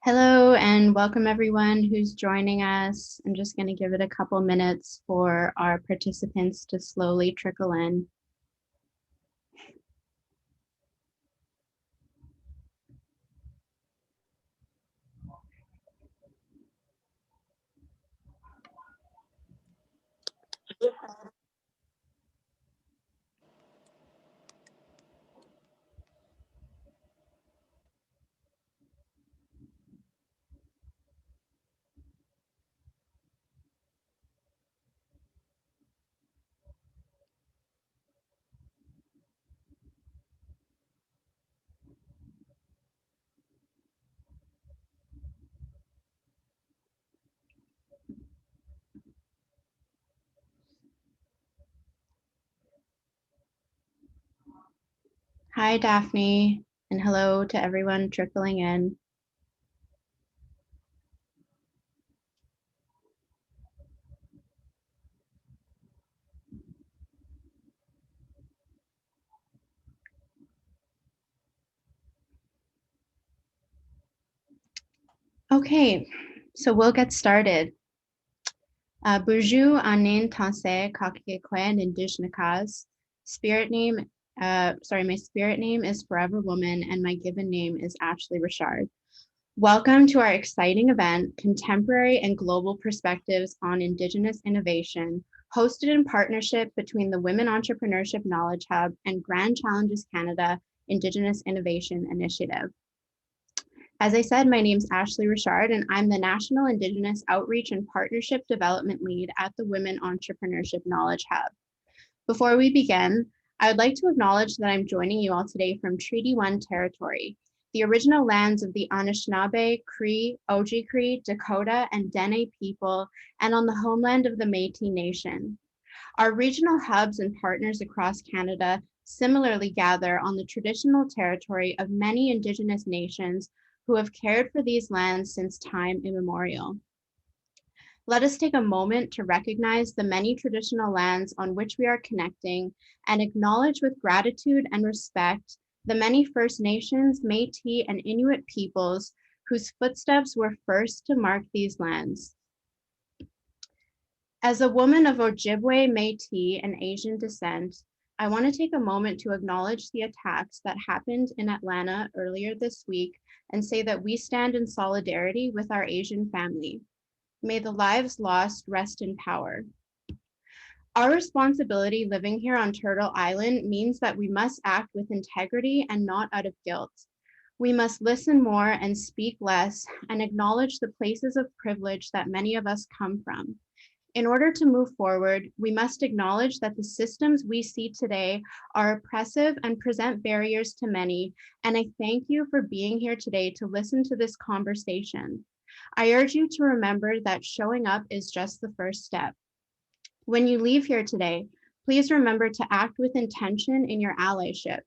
Hello and welcome everyone who's joining us. I'm just going to give it a couple minutes for our participants to slowly trickle in. Hi, Daphne, and hello to everyone trickling in. Okay, so we'll get started. Bonjour, anin tanse kakekwen Indigenous. Spirit name, my spirit name is Forever Woman, and my given name is Ashley Richard. Welcome to our exciting event, Contemporary and Global Perspectives on Indigenous Innovation, hosted in partnership between the Women Entrepreneurship Knowledge Hub and Grand Challenges Canada Indigenous Innovation Initiative. As I said, my name is Ashley Richard, and I'm the National Indigenous Outreach and Partnership Development Lead at the Women Entrepreneurship Knowledge Hub. Before we begin, I would like to acknowledge that I'm joining you all today from Treaty 1 territory, the original lands of the Anishinaabe, Cree, Oji-Cree, Dakota, and Dene people, and on the homeland of the Métis Nation. Our regional hubs and partners across Canada similarly gather on the traditional territory of many Indigenous nations who have cared for these lands since time immemorial. Let us take a moment to recognize the many traditional lands on which we are connecting and acknowledge with gratitude and respect the many First Nations, Métis, and Inuit peoples whose footsteps were first to mark these lands. As a woman of Ojibwe, Métis, and Asian descent, I want to take a moment to acknowledge the attacks that happened in Atlanta earlier this week and say that we stand in solidarity with our Asian family. May the lives lost rest in power. Our responsibility living here on Turtle Island means that we must act with integrity and not out of guilt. We must listen more and speak less and acknowledge the places of privilege that many of us come from. In order to move forward, we must acknowledge that the systems we see today are oppressive and present barriers to many, and I thank you for being here today to listen to this conversation. I urge you to remember that showing up is just the first step. When you leave here today, please remember to act with intention in your allyship.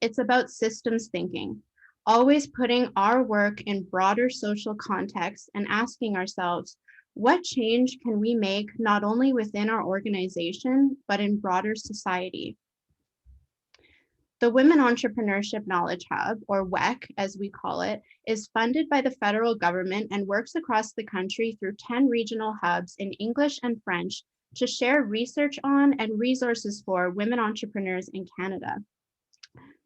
It's about systems thinking, always putting our work in broader social context and asking ourselves, what change can we make not only within our organization, but in broader society? The Women Entrepreneurship Knowledge Hub, or WEC as we call it, is funded by the federal government and works across the country through 10 regional hubs in English and French to share research on and resources for women entrepreneurs in Canada.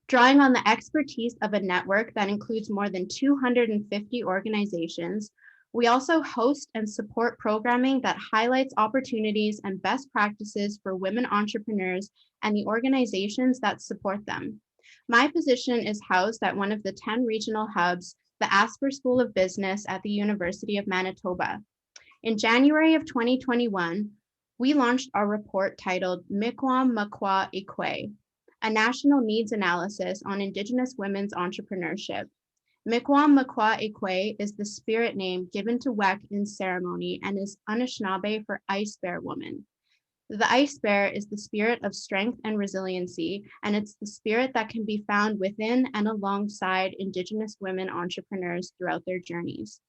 Drawing on the expertise of a network that includes more than 250 organizations, we also host and support programming that highlights opportunities and best practices for women entrepreneurs and the organizations that support them. My position is housed at one of the 10 regional hubs, the Asper School of Business at the University of Manitoba. In January of 2021, we launched our report titled Mikwam Makwa Ikwe, a national needs analysis on Indigenous women's entrepreneurship. Mikwam Makwa Ikwe is the spirit name given to WEC in ceremony and is Anishinaabe for Ice Bear Woman. The Ice Bear is the spirit of strength and resiliency, and it's the spirit that can be found within and alongside Indigenous women entrepreneurs throughout their journeys.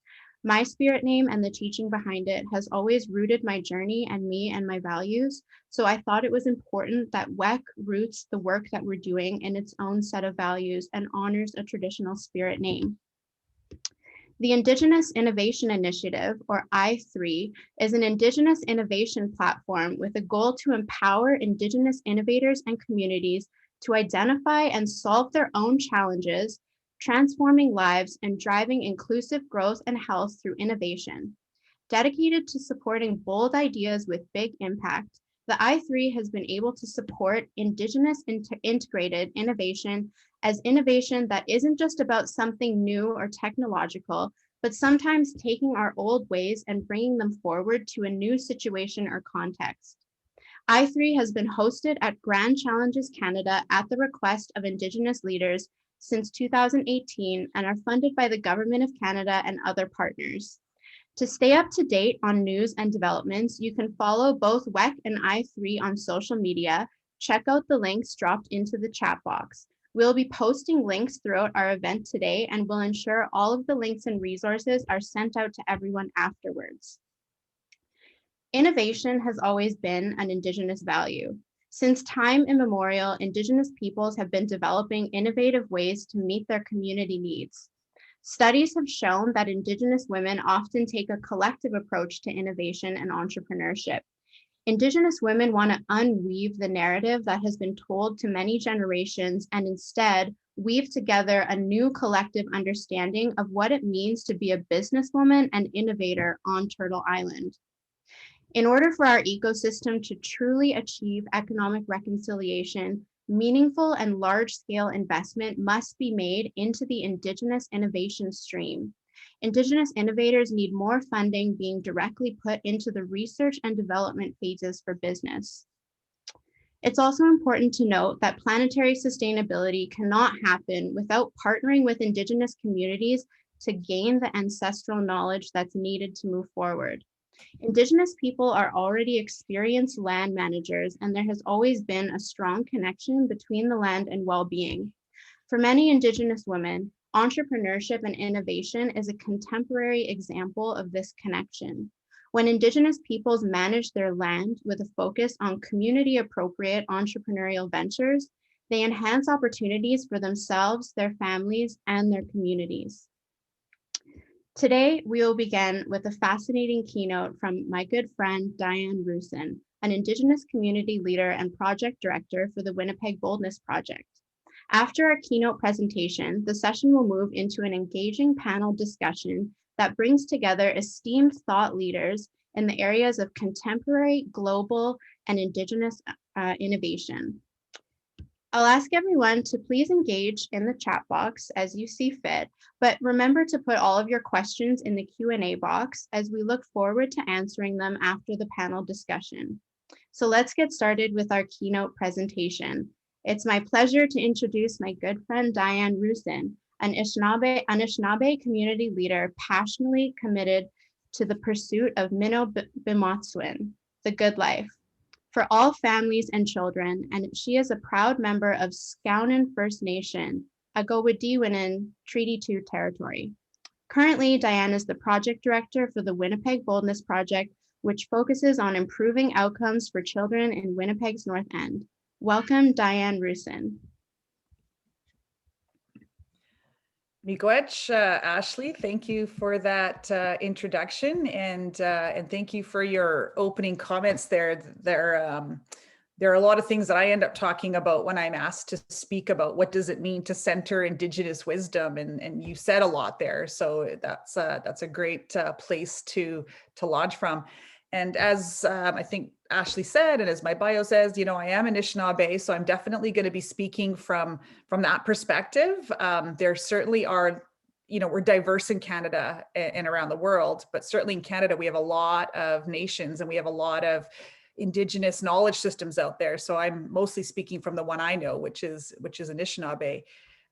My spirit name and the teaching behind it has always rooted my journey and me and my values, so I thought it was important that WEC roots the work that we're doing in its own set of values and honors a traditional spirit name. The Indigenous Innovation Initiative, or I3, is an Indigenous innovation platform with a goal to empower Indigenous innovators and communities to identify and solve their own challenges, transforming lives and driving inclusive growth and health through innovation. Dedicated to supporting bold ideas with big impact, the I3 has been able to support Indigenous integrated innovation as innovation that isn't just about something new or technological, but sometimes taking our old ways and bringing them forward to a new situation or context. I3 has been hosted at Grand Challenges Canada at the request of Indigenous leaders since 2018 and are funded by the Government of Canada and other partners. To stay up to date on news and developments, you can follow both WEC and I3 on social media. Check out the links dropped into the chat box. We'll be posting links throughout our event today and will ensure all of the links and resources are sent out to everyone afterwards. Innovation has always been an Indigenous value. Since time immemorial, Indigenous peoples have been developing innovative ways to meet their community needs. Studies have shown that Indigenous women often take a collective approach to innovation and entrepreneurship. Indigenous women want to unweave the narrative that has been told to many generations and instead weave together a new collective understanding of what it means to be a businesswoman and innovator on Turtle Island. In order for our ecosystem to truly achieve economic reconciliation, meaningful and large-scale investment must be made into the Indigenous innovation stream. Indigenous innovators need more funding being directly put into the research and development phases for business. It's also important to note that planetary sustainability cannot happen without partnering with Indigenous communities to gain the ancestral knowledge that's needed to move forward. Indigenous people are already experienced land managers, and there has always been a strong connection between the land and well-being. For many Indigenous women, entrepreneurship and innovation is a contemporary example of this connection. When Indigenous peoples manage their land with a focus on community-appropriate entrepreneurial ventures, they enhance opportunities for themselves, their families, and their communities. Today, we will begin with a fascinating keynote from my good friend, Diane Roussin, an Indigenous community leader and project director for the Winnipeg Boldness project. After our keynote presentation, the session will move into an engaging panel discussion that brings together esteemed thought leaders in the areas of contemporary, global, and Indigenous innovation. I'll ask everyone to please engage in the chat box as you see fit, but remember to put all of your questions in the Q&A box as we look forward to answering them after the panel discussion. So let's get started with our keynote presentation. It's my pleasure to introduce my good friend Diane Roussin, an Anishinaabe community leader passionately committed to the pursuit of Minnow-Bimotswin, the good life, for all families and children, and she is a proud member of Skownan First Nation, Agowediwinin Treaty 2 territory. Currently, Diane is the project director for the Winnipeg Boldness project, which focuses on improving outcomes for children in Winnipeg's North End. Welcome, Diane Roussin. Miigwech, Ashley, thank you for that introduction, and thank you for your opening comments there. There are a lot of things that I end up talking about when I'm asked to speak about what does it mean to center Indigenous wisdom, and you said a lot there, so that's a great place to lodge from. And as I think Ashley said, and as my bio says, you know, I am Anishinaabe, so I'm definitely going to be speaking from that perspective. There certainly are, you know, we're diverse in Canada and around the world, but certainly in Canada, we have a lot of nations and we have a lot of Indigenous knowledge systems out there. So I'm mostly speaking from the one I know, which is Anishinaabe.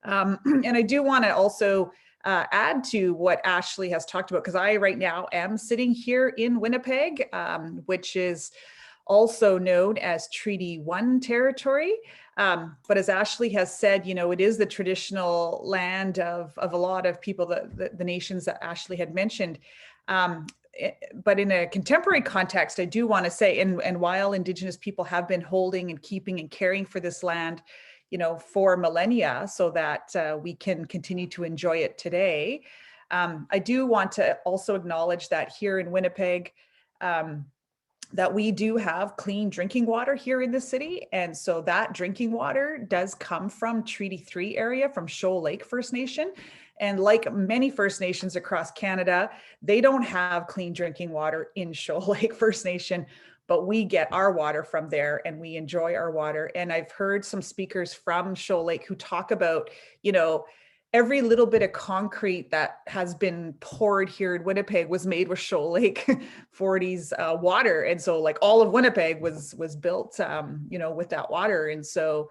And I do want to also add to what Ashley has talked about, because I right now am sitting here in Winnipeg, which is also known as Treaty 1 territory. But as Ashley has said, you know, it is the traditional land of a lot of people, the nations that Ashley had mentioned. But in a contemporary context, I do want to say, and while Indigenous people have been holding and keeping and caring for this land, you know, for millennia, so that we can continue to enjoy it today, I do want to also acknowledge that here in Winnipeg, that we do have clean drinking water here in the city. And so that drinking water does come from Treaty 3 area, from Shoal Lake First Nation. And like many First Nations across Canada, they don't have clean drinking water in Shoal Lake First Nation, but we get our water from there and we enjoy our water. And I've heard some speakers from Shoal Lake who talk about, every little bit of concrete that has been poured here in Winnipeg was made with Shoal Lake 40s water. And so like all of Winnipeg was built, with that water. And so,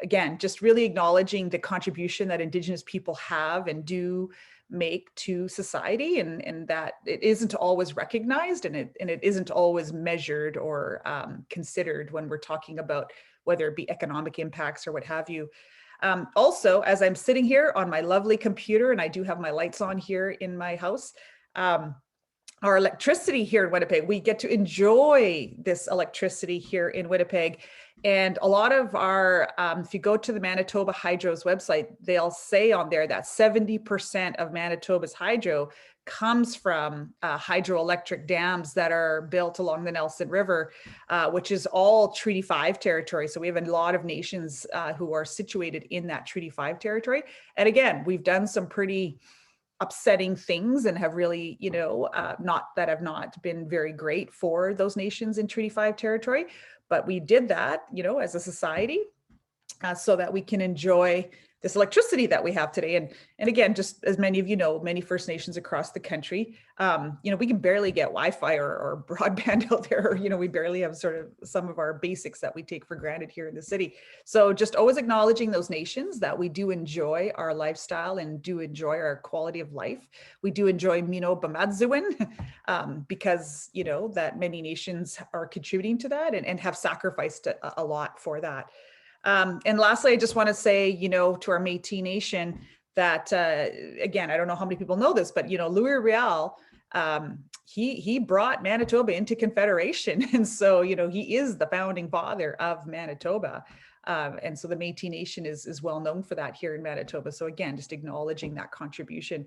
again, just really acknowledging the contribution that Indigenous people have and do make to society, and that it isn't always recognized, and it isn't always measured or considered when we're talking about whether it be economic impacts or what have you. Also, as I'm sitting here on my lovely computer, and I do have my lights on here in my house, our electricity here in Winnipeg, we get to enjoy this electricity here in Winnipeg. And a lot of our, if you go to the Manitoba Hydro's website, they'll say on there that 70% of Manitoba's hydro comes from hydroelectric dams that are built along the Nelson River, which is all Treaty 5 territory. So we have a lot of nations who are situated in that Treaty 5 territory. And again, we've done some pretty upsetting things and have really, have not been very great for those nations in Treaty 5 territory. But we did that, as a society, so that we can enjoy this electricity that we have today. And again, just as many of you know, many First Nations across the country, we can barely get Wi-Fi or broadband out there. We barely have sort of some of our basics that we take for granted here in the city. So just always acknowledging those nations, that we do enjoy our lifestyle and do enjoy our quality of life. We do enjoy Mino Bamadzuin, because, that many nations are contributing to that and have sacrificed a lot for that. And lastly, I just want to say, to our Métis Nation that, again, I don't know how many people know this, but, Louis Riel, he brought Manitoba into Confederation. And so, he is the founding father of Manitoba. And so the Métis Nation is well known for that here in Manitoba. So again, just acknowledging that contribution.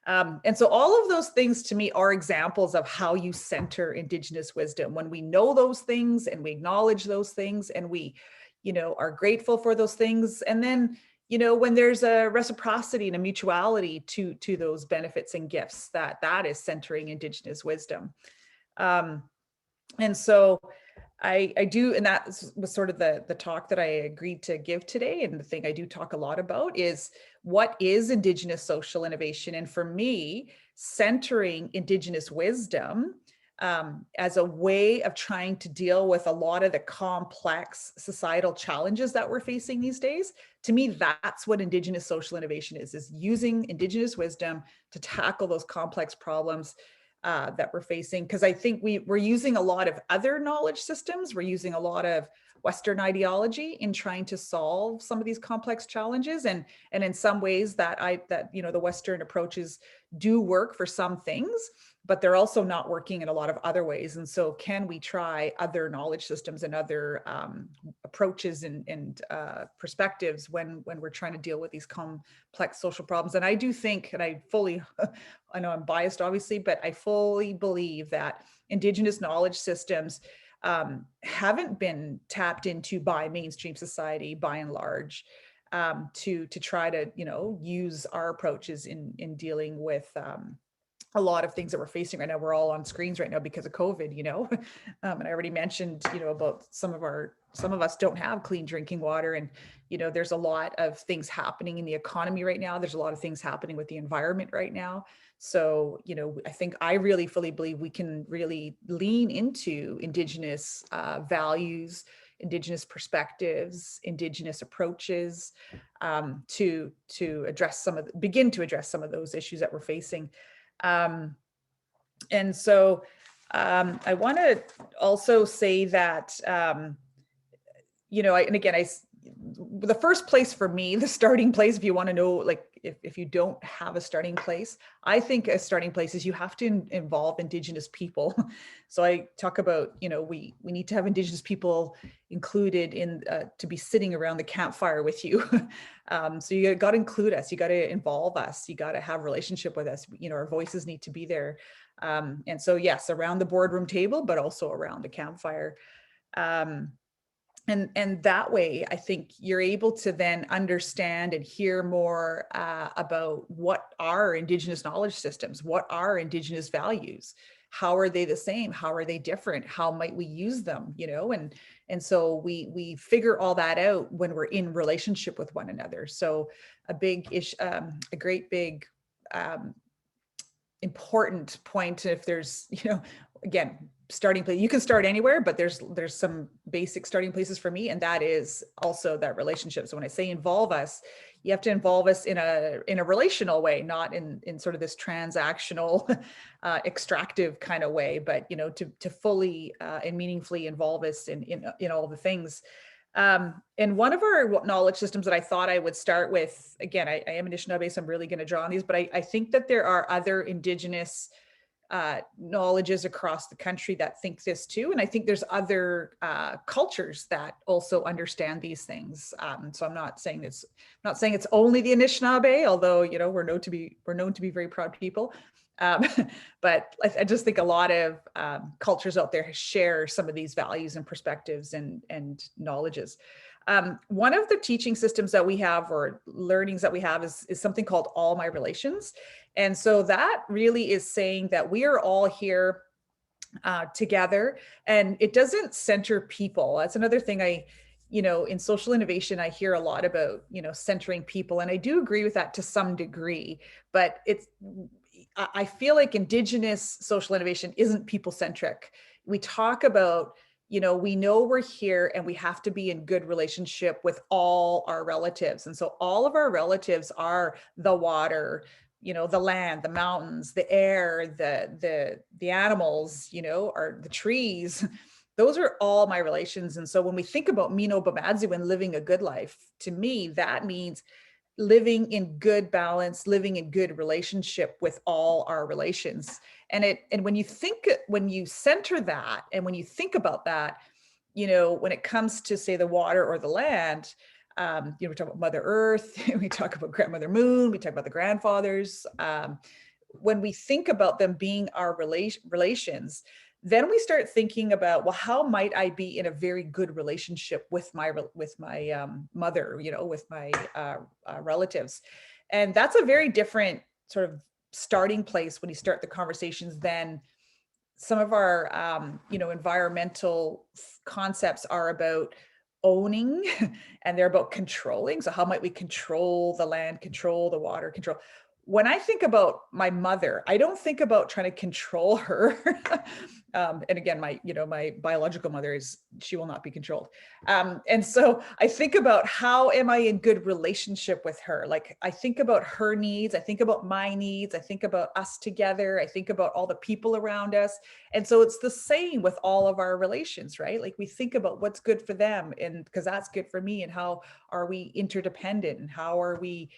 And so all of those things to me are examples of how you center Indigenous wisdom. When we know those things and we acknowledge those things and we are grateful for those things. And then, when there's a reciprocity and a mutuality to those benefits and gifts, that is centering Indigenous wisdom. And so I do, and that was sort of the talk that I agreed to give today. And the thing I do talk a lot about is what is Indigenous social innovation? And for me, centering Indigenous wisdom as a way of trying to deal with a lot of the complex societal challenges that we're facing these days. To me, that's what Indigenous social innovation is using Indigenous wisdom to tackle those complex problems that we're facing. Because I think we're using a lot of other knowledge systems. We're using a lot of Western ideology in trying to solve some of these complex challenges. And in some ways that the Western approaches do work for some things, but they're also not working in a lot of other ways. And so can we try other knowledge systems and other approaches and perspectives when we're trying to deal with these complex social problems? And I do think, and I know I'm biased obviously, but I fully believe that Indigenous knowledge systems haven't been tapped into by mainstream society by and large, to try to, use our approaches in dealing with a lot of things that we're facing right now. We're all on screens right now because of COVID, and I already mentioned, about some of us don't have clean drinking water, and, there's a lot of things happening in the economy right now. There's a lot of things happening with the environment right now. So, I think I really fully believe we can really lean into Indigenous values, Indigenous perspectives, Indigenous approaches to address begin to address some of those issues that we're facing. And so I want to also say that, the first place for me, the starting place, if you want to know, if you don't have a starting place, I think a starting place is you have to involve Indigenous people. So I talk about, we need to have Indigenous people included in to be sitting around the campfire with you. So you got to include us, you got to involve us, you got to have a relationship with us. Our voices need to be there. And so yes, around the boardroom table, but also around the campfire. And that way, I think you're able to then understand and hear more about what are Indigenous knowledge systems, what are Indigenous values, how are they the same, how are they different, how might we use them, and so we figure all that out when we're in relationship with one another. So a great big important point, if there's, again, starting place, you can start anywhere, but there's some basic starting places for me, and that is also that relationship. So when I say involve us, you have to involve us in a relational way, not in sort of this transactional extractive kind of way, but to fully and meaningfully involve us in all the things. And one of our knowledge systems that I thought I would start with, again, I am Anishinaabe, so I'm really going to draw on these, but I think that there are other Indigenous knowledges across the country that think this too. And I think there's other cultures that also understand these things. So I'm not saying it's only the Anishinaabe, although, we're known to be very proud people. But I just think a lot of cultures out there share some of these values and perspectives and knowledges. One of the teaching systems that we have, or learnings that we have, is something called All My Relations. And so that really is saying that we are all here together, and it doesn't center people. That's another thing in social innovation, I hear a lot about, centering people. And I do agree with that to some degree, but I feel like Indigenous social innovation isn't people-centric. We talk about, we know we're here and we have to be in good relationship with all our relatives. And so all of our relatives are the water, the land, the mountains, the air, the animals, or the trees. Those are all my relations. And so when we think about Mino Bamadzu and living a good life, to me, that means living in good balance, living in good relationship with all our relations. And when you center that, and when you think about that, when it comes to, say, the water or the land, we talk about Mother Earth, we talk about Grandmother Moon, we talk about the grandfathers. When we think about them being our relations, then we start thinking about, well, how might I be in a very good relationship with my mother, with my relatives? And that's a very different sort of starting place when you start the conversations than some of our, environmental concepts are about owning, and they're about controlling. So how might we control the land, control the water, control? When I think about my mother, I don't think about trying to control her. And again, my biological mother she will not be controlled. And so I think about, how am I in good relationship with her? Like, I think about her needs, I think about my needs, I think about us together, I think about all the people around us. And so it's the same with all of our relations, right? Like, we think about what's good for them, and because that's good for me, and how are we interdependent, and how are we,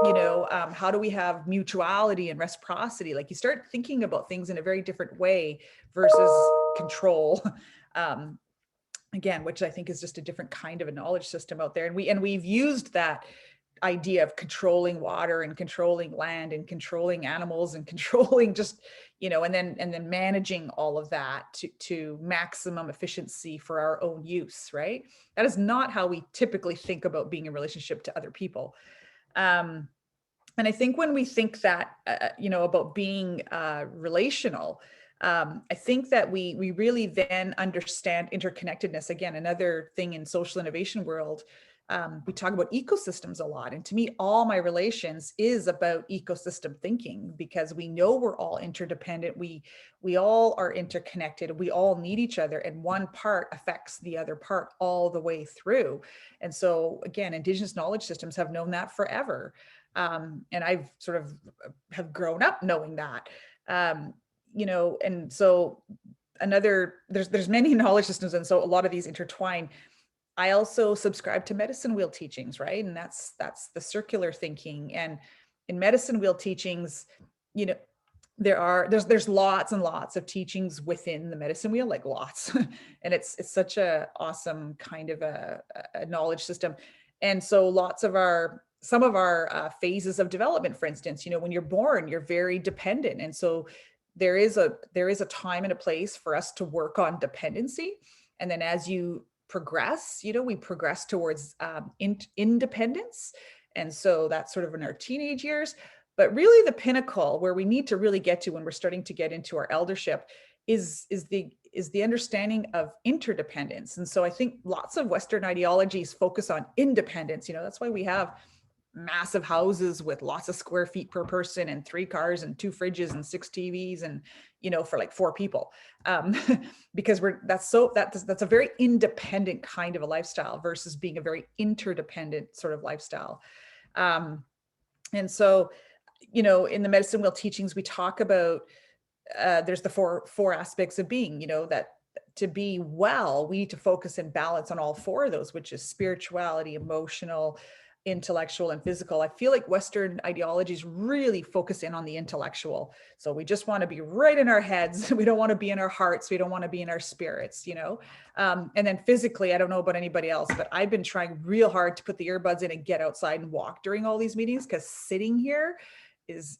how do we have mutuality and reciprocity? Like, you start thinking about things in a very different way versus control. Again, which I think is just a different kind of a knowledge system out there. And we've used that idea of controlling water and controlling land and controlling animals and controlling just, and then managing all of that to maximum efficiency for our own use, right? That is not how we typically think about being in relationship to other people. And I think when we think that, about being relational, I think that we really then understand interconnectedness. Again, another thing in social innovation world, we talk about ecosystems a lot. And to me, All My Relations is about ecosystem thinking, because we know we're all interdependent. We all are interconnected. We all need each other, and one part affects the other part all the way through. And so again, Indigenous knowledge systems have known that forever. And I've sort of have grown up knowing that. And so there's many knowledge systems, and so a lot of these intertwine. I also subscribe to medicine wheel teachings, right? And that's the circular thinking. And in medicine wheel teachings, you know, there's lots and lots of teachings within the medicine wheel, like lots. And it's such a awesome kind of a knowledge system. And so some of our phases of development, for instance, you know, when you're born, you're very dependent. And so there is a time and a place for us to work on dependency. And then as you progress, you know, we progress towards independence. And so that's sort of in our teenage years. But really the pinnacle where we need to really get to when we're starting to get into our eldership is the understanding of interdependence. And so I think lots of Western ideologies focus on independence. You know, that's why we have massive houses with lots of square feet per person and 3 cars and 2 fridges and 6 TVs and, you know, for like 4 people, because that's a very independent kind of a lifestyle versus being a very interdependent sort of lifestyle. And so, you know, in the medicine wheel teachings, we talk about there's the four aspects of being, you know, that to be well, we need to focus and balance on all 4 of those, which is spirituality, emotional, intellectual, and physical. I feel like Western ideologies really focus in on the intellectual. So we just want to be right in our heads. We don't want to be in our hearts. We don't want to be in our spirits, you know? And then physically, I don't know about anybody else, but I've been trying real hard to put the earbuds in and get outside and walk during all these meetings, because sitting here is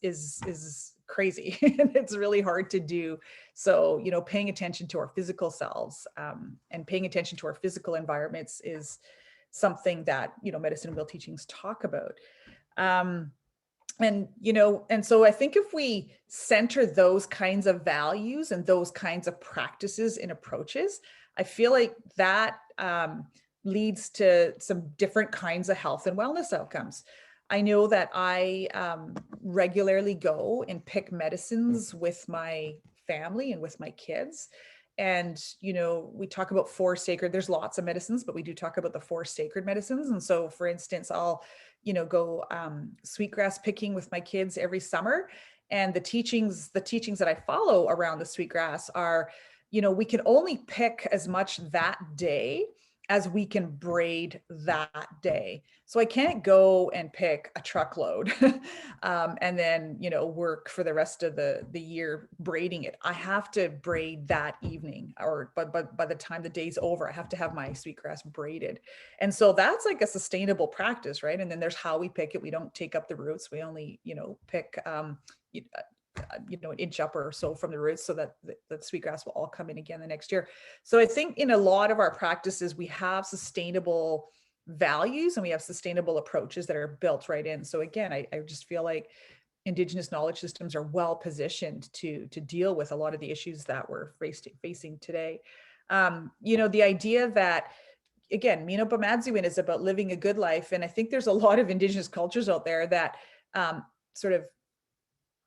crazy. And it's really hard to do. So, you know, paying attention to our physical selves and paying attention to our physical environments is something that, you know, medicine wheel teachings talk about. And, you know, and so I think if we center those kinds of values and those kinds of practices and approaches, I feel like that leads to some different kinds of health and wellness outcomes. I know that I regularly go and pick medicines with my family and with my kids. And, you know, we talk about 4 sacred, there's lots of medicines, but we do talk about the 4 sacred medicines. And so, for instance, I'll, you know, go sweetgrass picking with my kids every summer. And the teachings that I follow around the sweetgrass are, you know, we can only pick as much that day as we can braid that day. So I can't go and pick a truckload and then, you know, work for the rest of the year braiding it. I have to braid that evening, or but by the time the day's over, I have to have my sweetgrass braided. And so that's like a sustainable practice, right? And then there's how we pick it. We don't take up the roots. We only, you know, pick you know, an inch up or so from the roots, so that the sweetgrass will all come in again the next year. So I think in a lot of our practices, we have sustainable values and we have sustainable approaches that are built right in. So again, I just feel like Indigenous knowledge systems are well positioned to deal with a lot of the issues that we're facing today. You know, the idea that, again, Mino Bamadzuin is about living a good life. And I think there's a lot of Indigenous cultures out there that sort of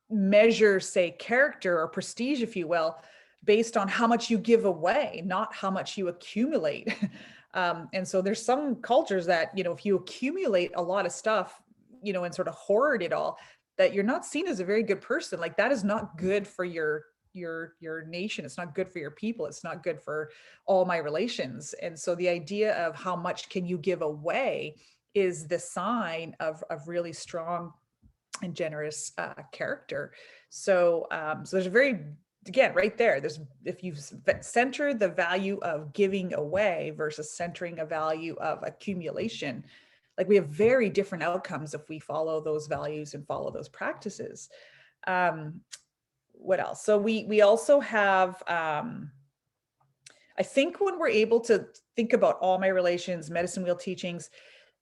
measure, say, character or prestige, if you will, based on how much you give away, not how much you accumulate. And so there's some cultures that, you know, if you accumulate a lot of stuff, you know, and sort of hoard it all, that you're not seen as a very good person. Like, that is not good for your nation. It's not good for your people. It's not good for all my relations. And so the idea of how much can you give away is the sign of really strong and generous character. So, so there's a very, again, right there, there's, if you center the value of giving away versus centering a value of accumulation, like, we have very different outcomes if we follow those values and follow those practices. What else? So we also have, I think when we're able to think about all my relations, medicine wheel teachings,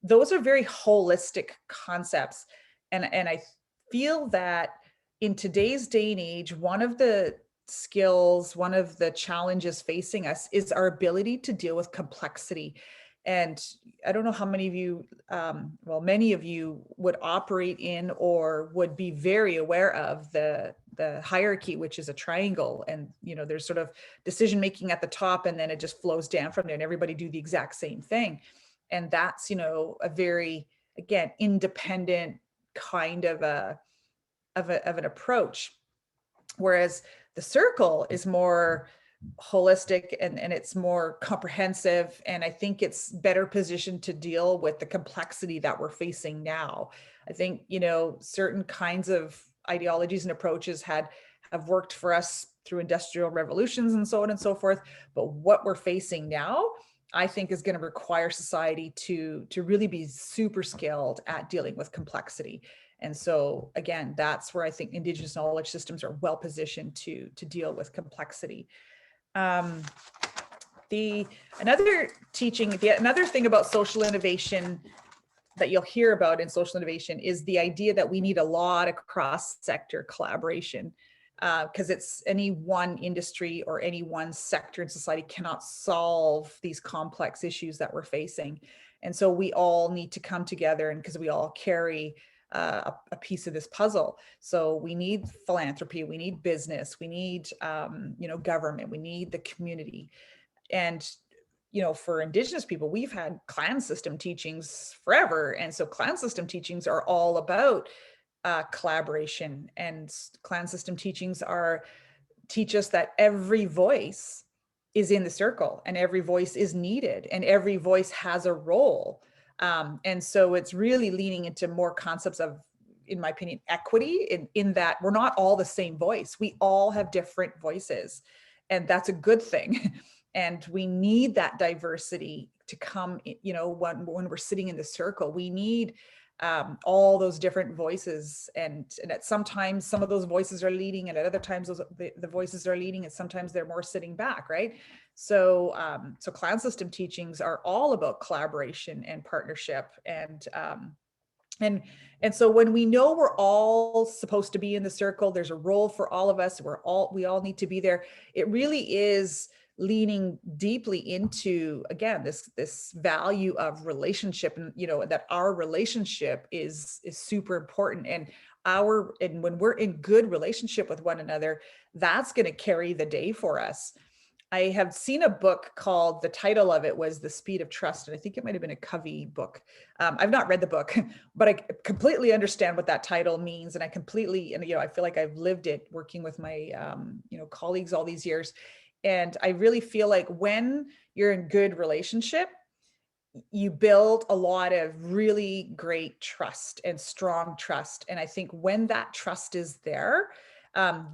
those are very holistic concepts. And I feel that in today's day and age, one of the skills, one of the challenges facing us is our ability to deal with complexity. And I don't know how many of you, well, many of you would operate in or would be very aware of the hierarchy, which is a triangle. And, you know, there's sort of decision making at the top, and then it just flows down from there, and everybody do the exact same thing. And that's, you know, a very, again, independent kind of an approach. Whereas the circle is more holistic and it's more comprehensive. And I think it's better positioned to deal with the complexity that we're facing now. I think, you know, certain kinds of ideologies and approaches have worked for us through industrial revolutions and so on and so forth. But what we're facing now, I think, is going to require society to really be super skilled at dealing with complexity. And so again, that's where I think Indigenous knowledge systems are well positioned to deal with complexity. Another thing about social innovation that you'll hear about in social innovation is the idea that we need a lot of cross-sector collaboration, because it's any one industry or any one sector in society cannot solve these complex issues that we're facing. And so we all need to come together, and because we all carry a piece of this puzzle. So we need philanthropy, we need business, we need government, we need the community. And for Indigenous people, we've had clan system teachings forever. And so clan system teachings are all about collaboration, and clan system teachings teach us that every voice is in the circle, and every voice is needed, and every voice has a role. And so it's really leaning into more concepts of, in my opinion, equity, in that we're not all the same voice. We all have different voices, and that's a good thing. And we need that diversity to come, when we're sitting in the circle. We need all those different voices, and at sometimes some of those voices are leading, and at other times the voices are leading, and sometimes they're more sitting back, right? So clan system teachings are all about collaboration and partnership, and so when we know we're all supposed to be in the circle, there's a role for all of us, we all need to be there. It really is leaning deeply into, again, this value of relationship, and that our relationship is super important, and when we're in good relationship with one another, that's going to carry the day for us. I have seen a book called, the title of it was The Speed of Trust, and I think it might have been a Covey book. I've not read the book, but I completely understand what that title means, and I feel like I've lived it working with my colleagues all these years. And I really feel like when you're in good relationship, you build a lot of really great trust and strong trust. And I think when that trust is there,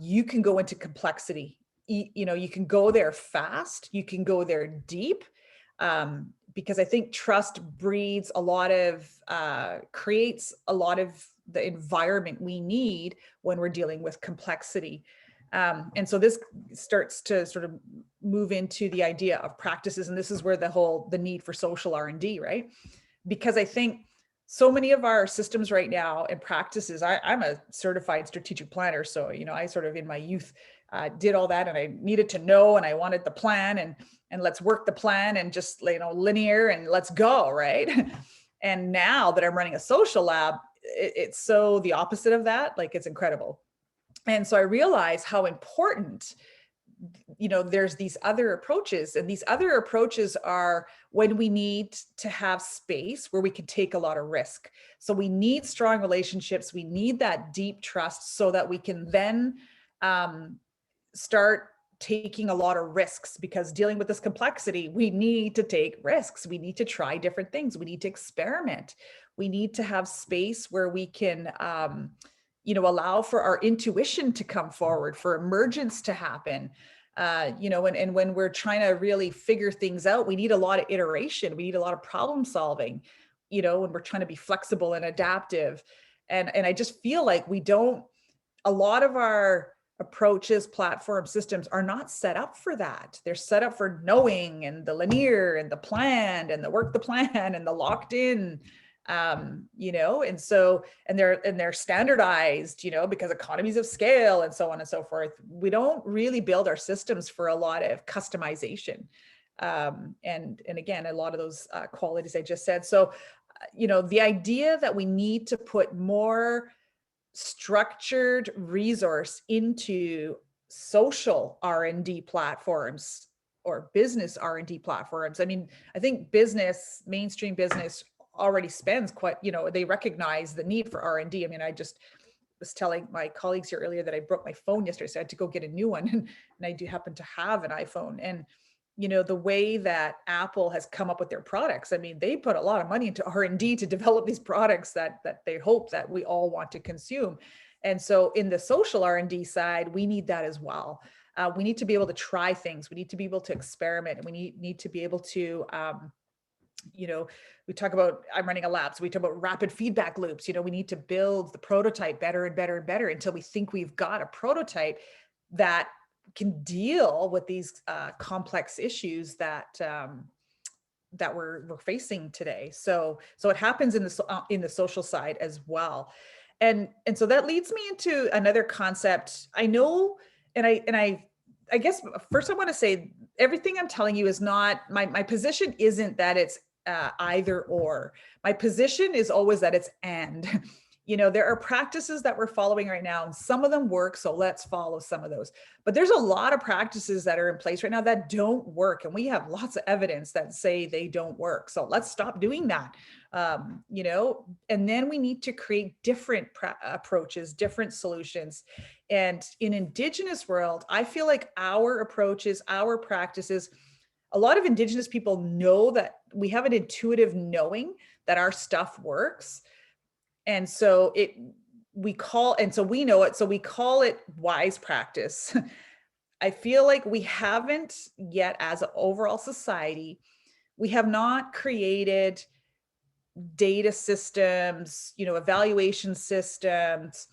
you can go into complexity. You can go there fast, you can go there deep, because I think trust breeds creates a lot of the environment we need when we're dealing with complexity. And so this starts to sort of move into the idea of practices. And this is where the need for social R&D, right? Because I think so many of our systems right now and practices, I'm a certified strategic planner. So, I sort of in my youth did all that, and I needed to know, and I wanted the plan, and let's work the plan, and just, linear, and let's go, right? And now that I'm running a social lab, it's so the opposite of that. Like, it's incredible. And so I realize how important, there's these other approaches, and these other approaches are when we need to have space where we can take a lot of risk. So we need strong relationships. We need that deep trust so that we can then start taking a lot of risks, because dealing with this complexity, we need to take risks. We need to try different things. We need to experiment. We need to have space where we can, allow for our intuition to come forward, for emergence to happen. And when we're trying to really figure things out, we need a lot of iteration. We need a lot of problem solving, when we're trying to be flexible and adaptive. And I just feel like a lot of our approaches, platform systems are not set up for that. They're set up for knowing, and the linear, and the planned, and the work the plan, and the locked in, and they're standardized, because economies of scale and so on and so forth. We don't really build our systems for a lot of customization. And again, a lot of those qualities I just said. So, the idea that we need to put more structured resource into social R&D platforms or business R&D platforms. I mean, I think mainstream business already spends quite, they recognize the need for R&D. I mean, was telling my colleagues here earlier that I broke my phone yesterday, so I had to go get a new one. And I do happen to have an iPhone. And, you know, the way that Apple has come up with their products, I mean, they put a lot of money into R&D to develop these products that they hope that we all want to consume. And so in the social R&D side, we need that as well. We need to be able to try things. We need to be able to experiment. And we need to be able to, you know, we talk about, I'm running a lab, so we talk about rapid feedback loops. You know, we need to build the prototype better and better and better until we think we've got a prototype that can deal with these complex issues that that we're facing today. So it happens in the social side as well. And so that leads me into another concept. I know, and I guess first I want to say everything I'm telling you is not, my position isn't that it's either or. My position is always that it's and. You know, there are practices that we're following right now, and some of them work, so let's follow some of those. But there's a lot of practices that are in place right now that don't work, and we have lots of evidence that say they don't work. So let's stop doing that. You know, and then we need to create different approaches, different solutions. And in Indigenous world, I feel like our approaches, our practices, a lot of Indigenous people know that we have an intuitive knowing that our stuff works. And so we know it, so we call it wise practice. I feel like we haven't yet, as an overall society, we have not created data systems, you know, evaluation systems,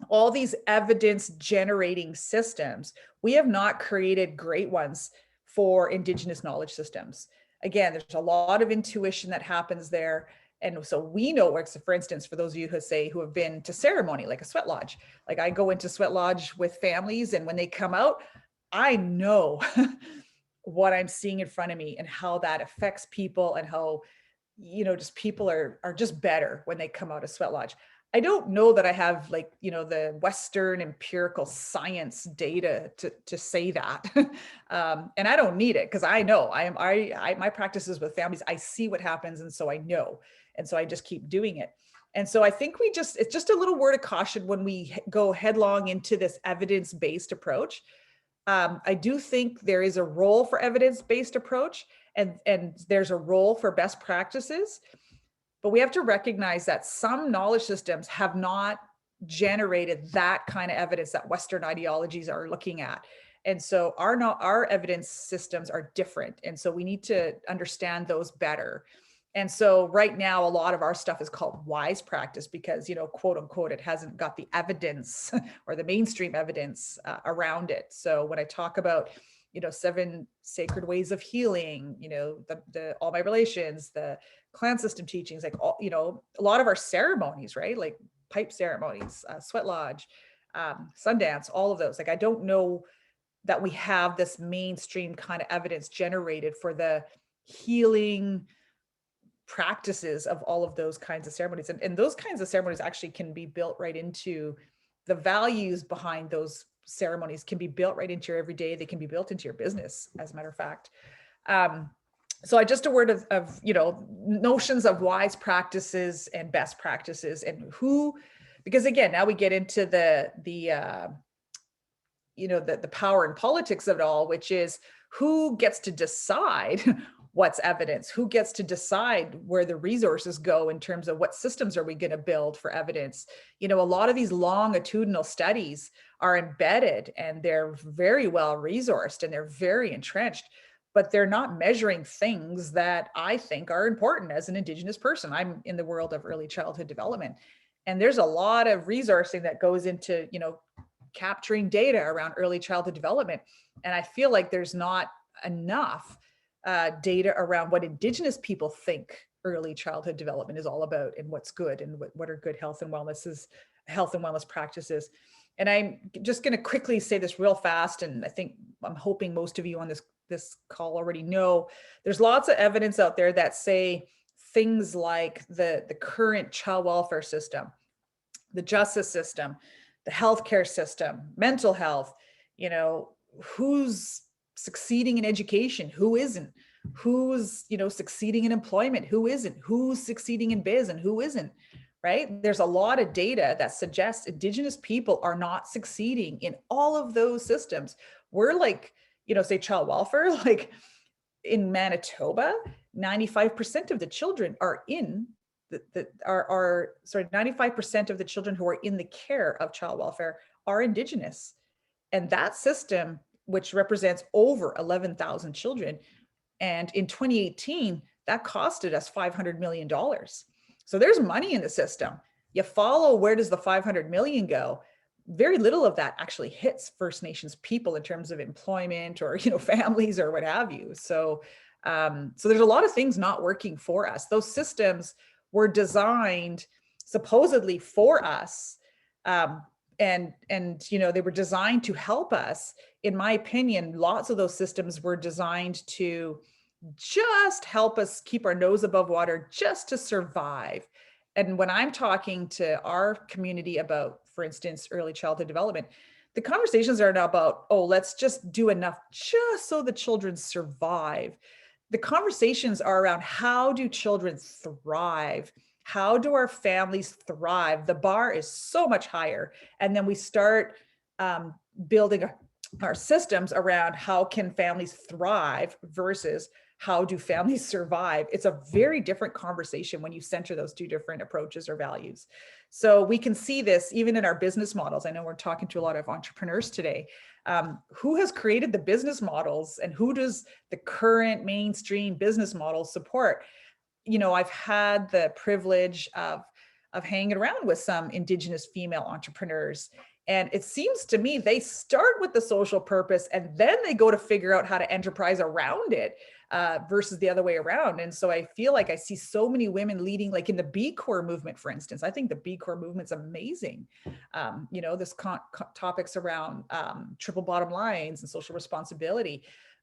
all these evidence generating systems. We have not created great ones for Indigenous knowledge systems. Again, there's a lot of intuition that happens there. And so we know it works. For instance, for those of you who have been to ceremony, like a sweat lodge, like I go into sweat lodge with families, and when they come out, I know what I'm seeing in front of me and how that affects people, and how, you know, just people are just better when they come out of sweat lodge. I don't know that I have, like, you know, the Western empirical science data to say that. And I don't need it, because I know my practices with families, I see what happens. And so I know. And so I just keep doing it. And so I think it's just a little word of caution when we go headlong into this evidence-based approach. I do think there is a role for evidence-based approach, and there's a role for best practices. But we have to recognize that some knowledge systems have not generated that kind of evidence that Western ideologies are looking at. And so our evidence systems are different. And so we need to understand those better. And so right now, a lot of our stuff is called wise practice because, you know, quote unquote, it hasn't got the evidence or the mainstream evidence around it. So when I talk about, you know, 7 sacred ways of healing, you know, the all my relations, the clan system teachings, like all, you know, a lot of our ceremonies, right? Like pipe ceremonies, sweat lodge, Sundance, all of those. Like, I don't know that we have this mainstream kind of evidence generated for the healing practices of all of those kinds of ceremonies. And those kinds of ceremonies actually can be built right into the values behind those ceremonies, can be built right into your everyday. They can be built into your business, as a matter of fact. So just a word of, you know, notions of wise practices and best practices, and who, because again, now we get into the you know, the power and politics of it all, which is who gets to decide what's evidence, who gets to decide where the resources go in terms of what systems are we going to build for evidence. You know, a lot of these longitudinal studies are embedded, and they're very well resourced, and they're very entrenched, but they're not measuring things that I think are important as an Indigenous person. I'm in the world of early childhood development, and there's a lot of resourcing that goes into, you know, capturing data around early childhood development. And I feel like there's not enough data around what Indigenous people think early childhood development is all about, and what's good, and what are good health and wellness practices. And I'm just going to quickly say this real fast, and I'm hoping most of you on this call already know, there's lots of evidence out there that say things like the current child welfare system, the justice system, the healthcare system, mental health, you know, who's succeeding in education, who isn't, who's, you know, succeeding in employment, who isn't, who's succeeding in biz and who isn't. right? There's a lot of data that suggests Indigenous people are not succeeding in all of those systems. We're like, say child welfare, like in Manitoba, 95% of the children are in sorry, 95% of the children who are in the care of child welfare are Indigenous. And that system, which represents over 11,000 children, and in 2018, that costed us $500 million. So there's money in the system. You follow, where does the 500 million go? Very little of that actually hits First Nations people in terms of employment or, families or what have you. So, so there's a lot of things not working for us. Those systems were designed supposedly for us. And they were designed to help us. In my opinion, lots of those systems were designed to just help us keep our nose above water, just to survive. And when I'm talking to our community about, for instance, early childhood development, the conversations are not about, oh, let's just do enough just so the children survive. The conversations are around, how do children thrive? How do our families thrive? The bar is so much higher. And then we start building our systems around how can families thrive versus how do families survive. It's a very different conversation when you center those two different approaches or values. So we can see this even in our business models. I know we're talking to a lot of entrepreneurs today. Who has created the business models and who does the current mainstream business models support? I've had the privilege of hanging around with some Indigenous female entrepreneurs. And it seems to me they start with the social purpose and then they go to figure out how to enterprise around it versus the other way around. And so I feel like I see so many women leading, like in the B Corps movement, for instance. I think the B Corps movement's amazing. This topics around triple bottom lines and social responsibility.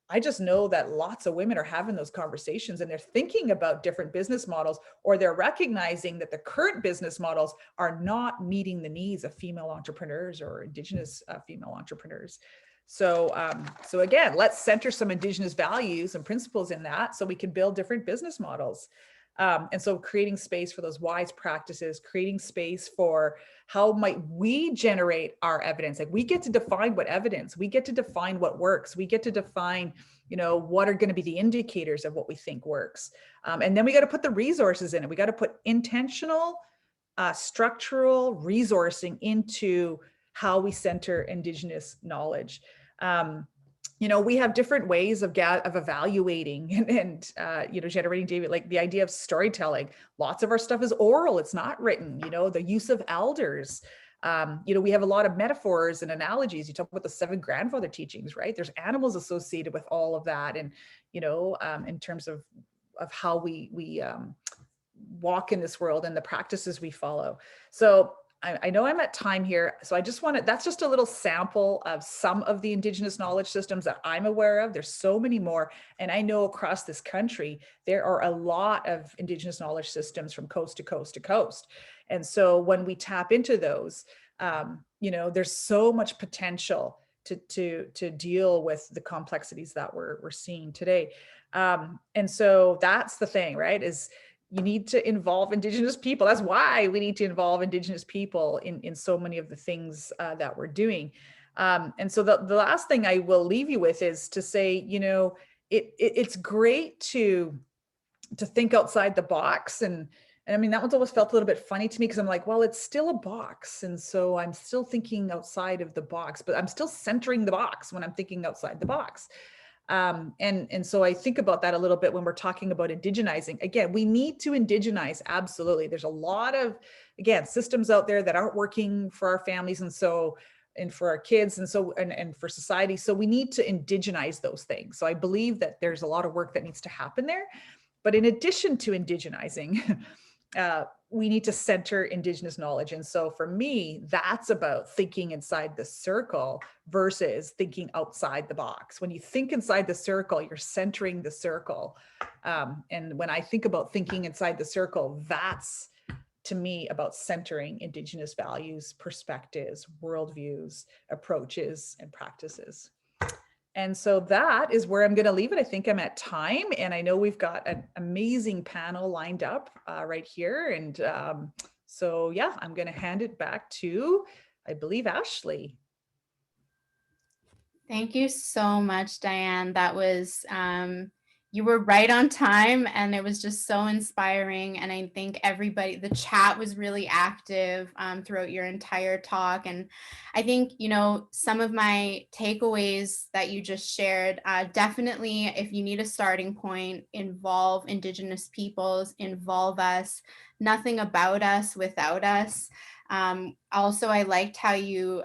I just know that lots of women are having those conversations and they're thinking about different business models, or they're recognizing that the current business models are not meeting the needs of female entrepreneurs or Indigenous female entrepreneurs. So again, let's center some Indigenous values and principles in that so we can build different business models. And so creating space for those wise practices, creating space for how might we generate our evidence? Like we get to define what evidence, we get to define what works, we get to define, what are going to be the indicators of what we think works. And then we got to put the resources in it. We got to put intentional, structural resourcing into how we center Indigenous knowledge. We have different ways of evaluating and generating data, like the idea of storytelling. Lots of our stuff is oral, it's not written, the use of elders. We have a lot of metaphors and analogies. You talk about the 7 grandfather teachings, right? There's animals associated with all of that. And, in terms of how we walk in this world and the practices we follow. So I know I'm at time here, so I just that's just a little sample of some of the Indigenous knowledge systems that I'm aware of. There's so many more. And I know across this country, there are a lot of Indigenous knowledge systems from coast to coast to coast. And so when we tap into those, there's so much potential to deal with the complexities that we're seeing today. And so that's the thing, right? Is you need to involve Indigenous people. That's why we need to involve Indigenous people in so many of the things that we're doing. And so the last thing I will leave you with is to say, it's great to think outside the box. And I mean, that one's always felt a little bit funny to me because I'm like, well, it's still a box. And so I'm still thinking outside of the box, but I'm still centering the box when I'm thinking outside the box. And so I think about that a little bit when we're talking about indigenizing. Again, we need to indigenize. Absolutely. There's a lot of, again, systems out there that aren't working for our families. And for our kids and for society. So we need to indigenize those things. So I believe that there's a lot of work that needs to happen there. But in addition to indigenizing, we need to center Indigenous knowledge. And so for me, that's about thinking inside the circle versus thinking outside the box. When you think inside the circle, you're centering the circle. And when I think about thinking inside the circle, that's to me about centering Indigenous values, perspectives, worldviews, approaches, and practices. And so that is where I'm going to leave it. I think I'm at time, and I know we've got an amazing panel lined up right here. And So yeah, I'm going to hand it back to, I believe, Ashley. Thank you so much, Diane. That was, you were right on time, and it was just so inspiring. And I think everybody, the chat was really active throughout your entire talk. And I think, you know, some of my takeaways that you just shared, definitely, if you need a starting point, involve Indigenous peoples, involve us, nothing about us without us. Also, I liked how you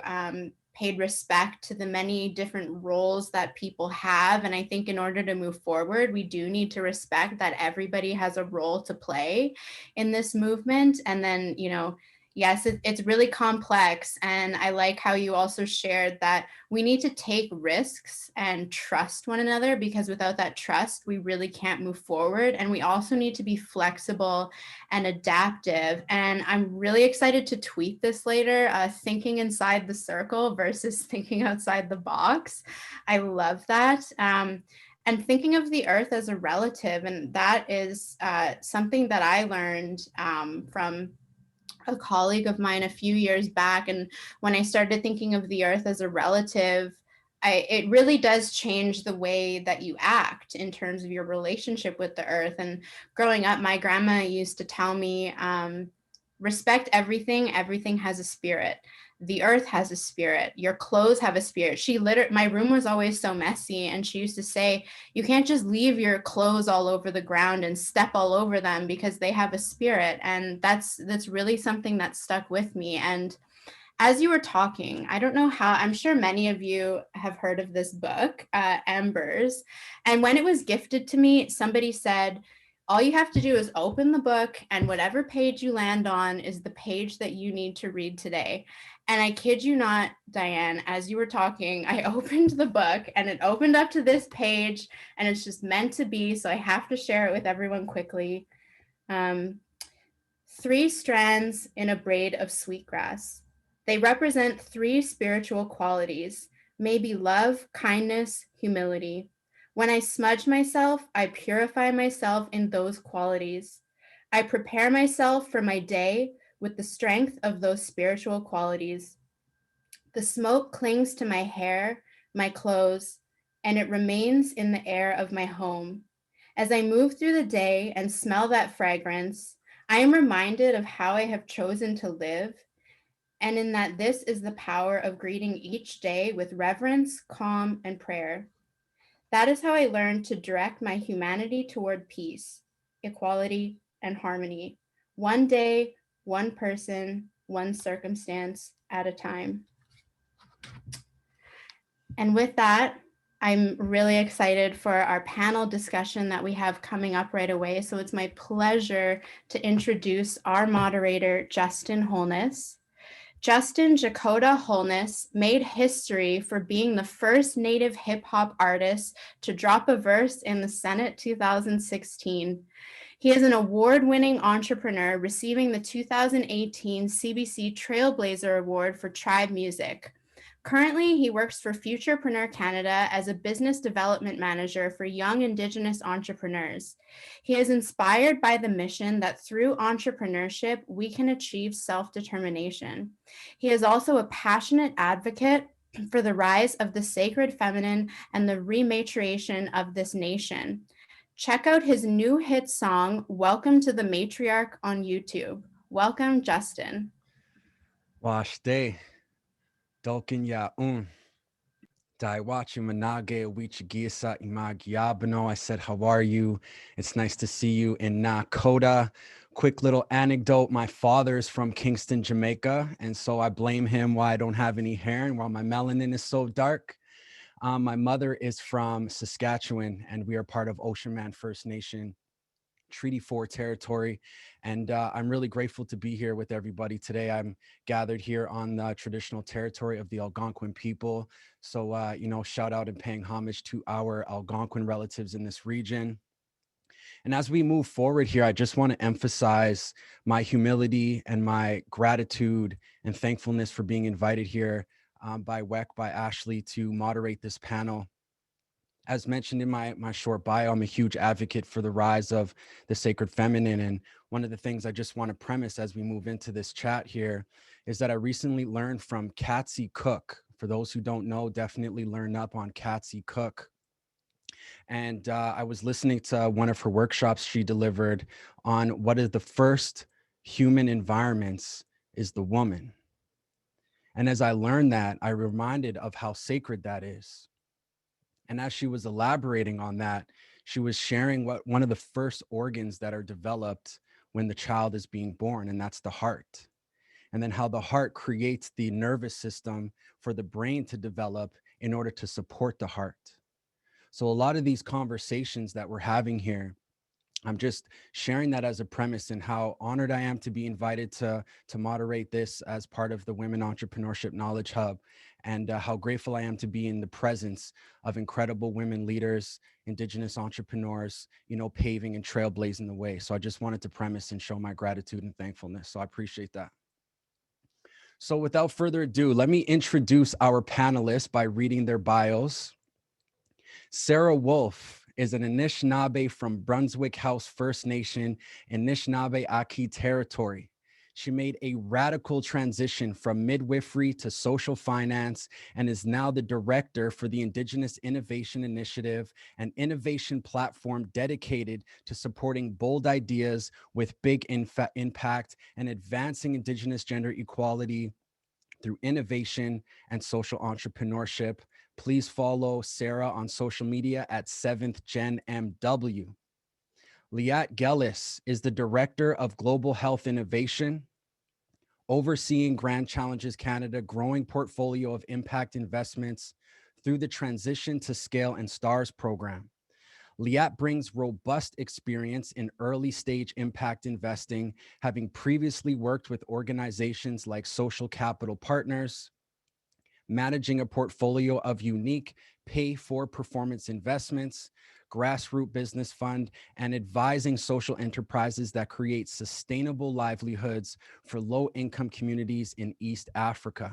paid respect to the many different roles that people have. And I think in order to move forward, we do need to respect that everybody has a role to play in this movement. And then, you know, yes, it's really complex. And I like how you also shared that we need to take risks and trust one another, because without that trust, we really can't move forward. And we also need to be flexible and adaptive. And I'm really excited to tweet this later, thinking inside the circle versus thinking outside the box. I love that. And thinking of the earth as a relative. And that is something that I learned from a colleague of mine a few years back. And when I started thinking of the earth as a relative, it really does change the way that you act in terms of your relationship with the earth. And growing up, my grandma used to tell me, respect everything. Everything has a spirit. The earth has a spirit. Your clothes have a spirit. My room was always so messy. And she used to say, you can't just leave your clothes all over the ground and step all over them, because they have a spirit. And that's really something that stuck with me. And as you were talking, I don't know how, I'm sure many of you have heard of this book, Embers. And when it was gifted to me, somebody said, all you have to do is open the book, and whatever page you land on is the page that you need to read today. And I kid you not, Diane, as you were talking, I opened the book and it opened up to this page, and it's just meant to be. So I have to share it with everyone quickly. 3 strands in a braid of sweetgrass. They represent 3 spiritual qualities, maybe love, kindness, humility. When I smudge myself, I purify myself in those qualities. I prepare myself for my day with the strength of those spiritual qualities. The smoke clings to my hair, my clothes, and it remains in the air of my home. As I move through the day and smell that fragrance, I am reminded of how I have chosen to live, and in that this is the power of greeting each day with reverence, calm, and prayer. That is how I learned to direct my humanity toward peace, equality, and harmony, one day, one person, one circumstance at a time. And with that, I'm really excited for our panel discussion that we have coming up right away. So it's my pleasure to introduce our moderator, Justin Holness. Justin Jakota Holness made history for being the first Native hip hop artist to drop a verse in the Senate 2016. He is an award-winning entrepreneur, receiving the 2018 CBC Trailblazer Award for Tribe Music. Currently, he works for Futurpreneur Canada as a business development manager for young Indigenous entrepreneurs. He is inspired by the mission that through entrepreneurship, we can achieve self-determination. He is also a passionate advocate for the rise of the sacred feminine and the rematriation of this nation. Check out his new hit song, Welcome to the Matriarch, on YouTube. Welcome, Justin. Washde, Dolkin ya Daiwachi Manage Wichigisa Imagiabano. I said, how are you? It's nice to see you in Nakota. Quick little anecdote. My father's from Kingston, Jamaica. And so I blame him why I don't have any hair and why my melanin is so dark. My mother is from Saskatchewan, and we are part of Ocean Man First Nation Treaty 4 territory. And I'm really grateful to be here with everybody today. I'm gathered here on the traditional territory of the Algonquin people. So, you know, shout out and paying homage to our Algonquin relatives in this region. And as we move forward here, I just want to emphasize my humility and my gratitude and thankfulness for being invited here by WEC, by Ashley, to moderate this panel. As mentioned in my short bio, I'm a huge advocate for the rise of the sacred feminine. And one of the things I just want to premise as we move into this chat here is that I recently learned from Katsi Cook. For those who don't know, definitely learn up on Katsi Cook. And I was listening to one of her workshops she delivered on what is the first human environments is the woman. And as I learned that, I reminded of how sacred that is. And as she was elaborating on that, she was sharing what one of the first organs that are developed when the child is being born, and that's the heart. And then how the heart creates the nervous system for the brain to develop in order to support the heart. So a lot of these conversations that we're having here, I'm just sharing that as a premise and how honored I am to be invited to moderate this as part of the Women Entrepreneurship Knowledge Hub, and how grateful I am to be in the presence of incredible women leaders, Indigenous entrepreneurs, you know, paving and trailblazing the way. So I just wanted to premise and show my gratitude and thankfulness. So I appreciate that. So without further ado, let me introduce our panelists by reading their bios. Sara Wolfe is an Anishinaabe from Brunswick House First Nation, Anishinaabe-Aki territory. She made a radical transition from midwifery to social finance and is now the director for the Indigenous Innovation Initiative, an innovation platform dedicated to supporting bold ideas with big impact and advancing Indigenous gender equality through innovation and social entrepreneurship. Please follow Sara on social media at 7th Gen MW. Leeat Gellis is the Director of Global Health Innovation, overseeing Grand Challenges Canada growing portfolio of impact investments through the Transition to Scale and STARS program. Leeat brings robust experience in early stage impact investing, having previously worked with organizations like Social Capital Partners, managing a portfolio of unique pay for performance investments, grassroots business fund, and advising social enterprises that create sustainable livelihoods for low income communities in East Africa.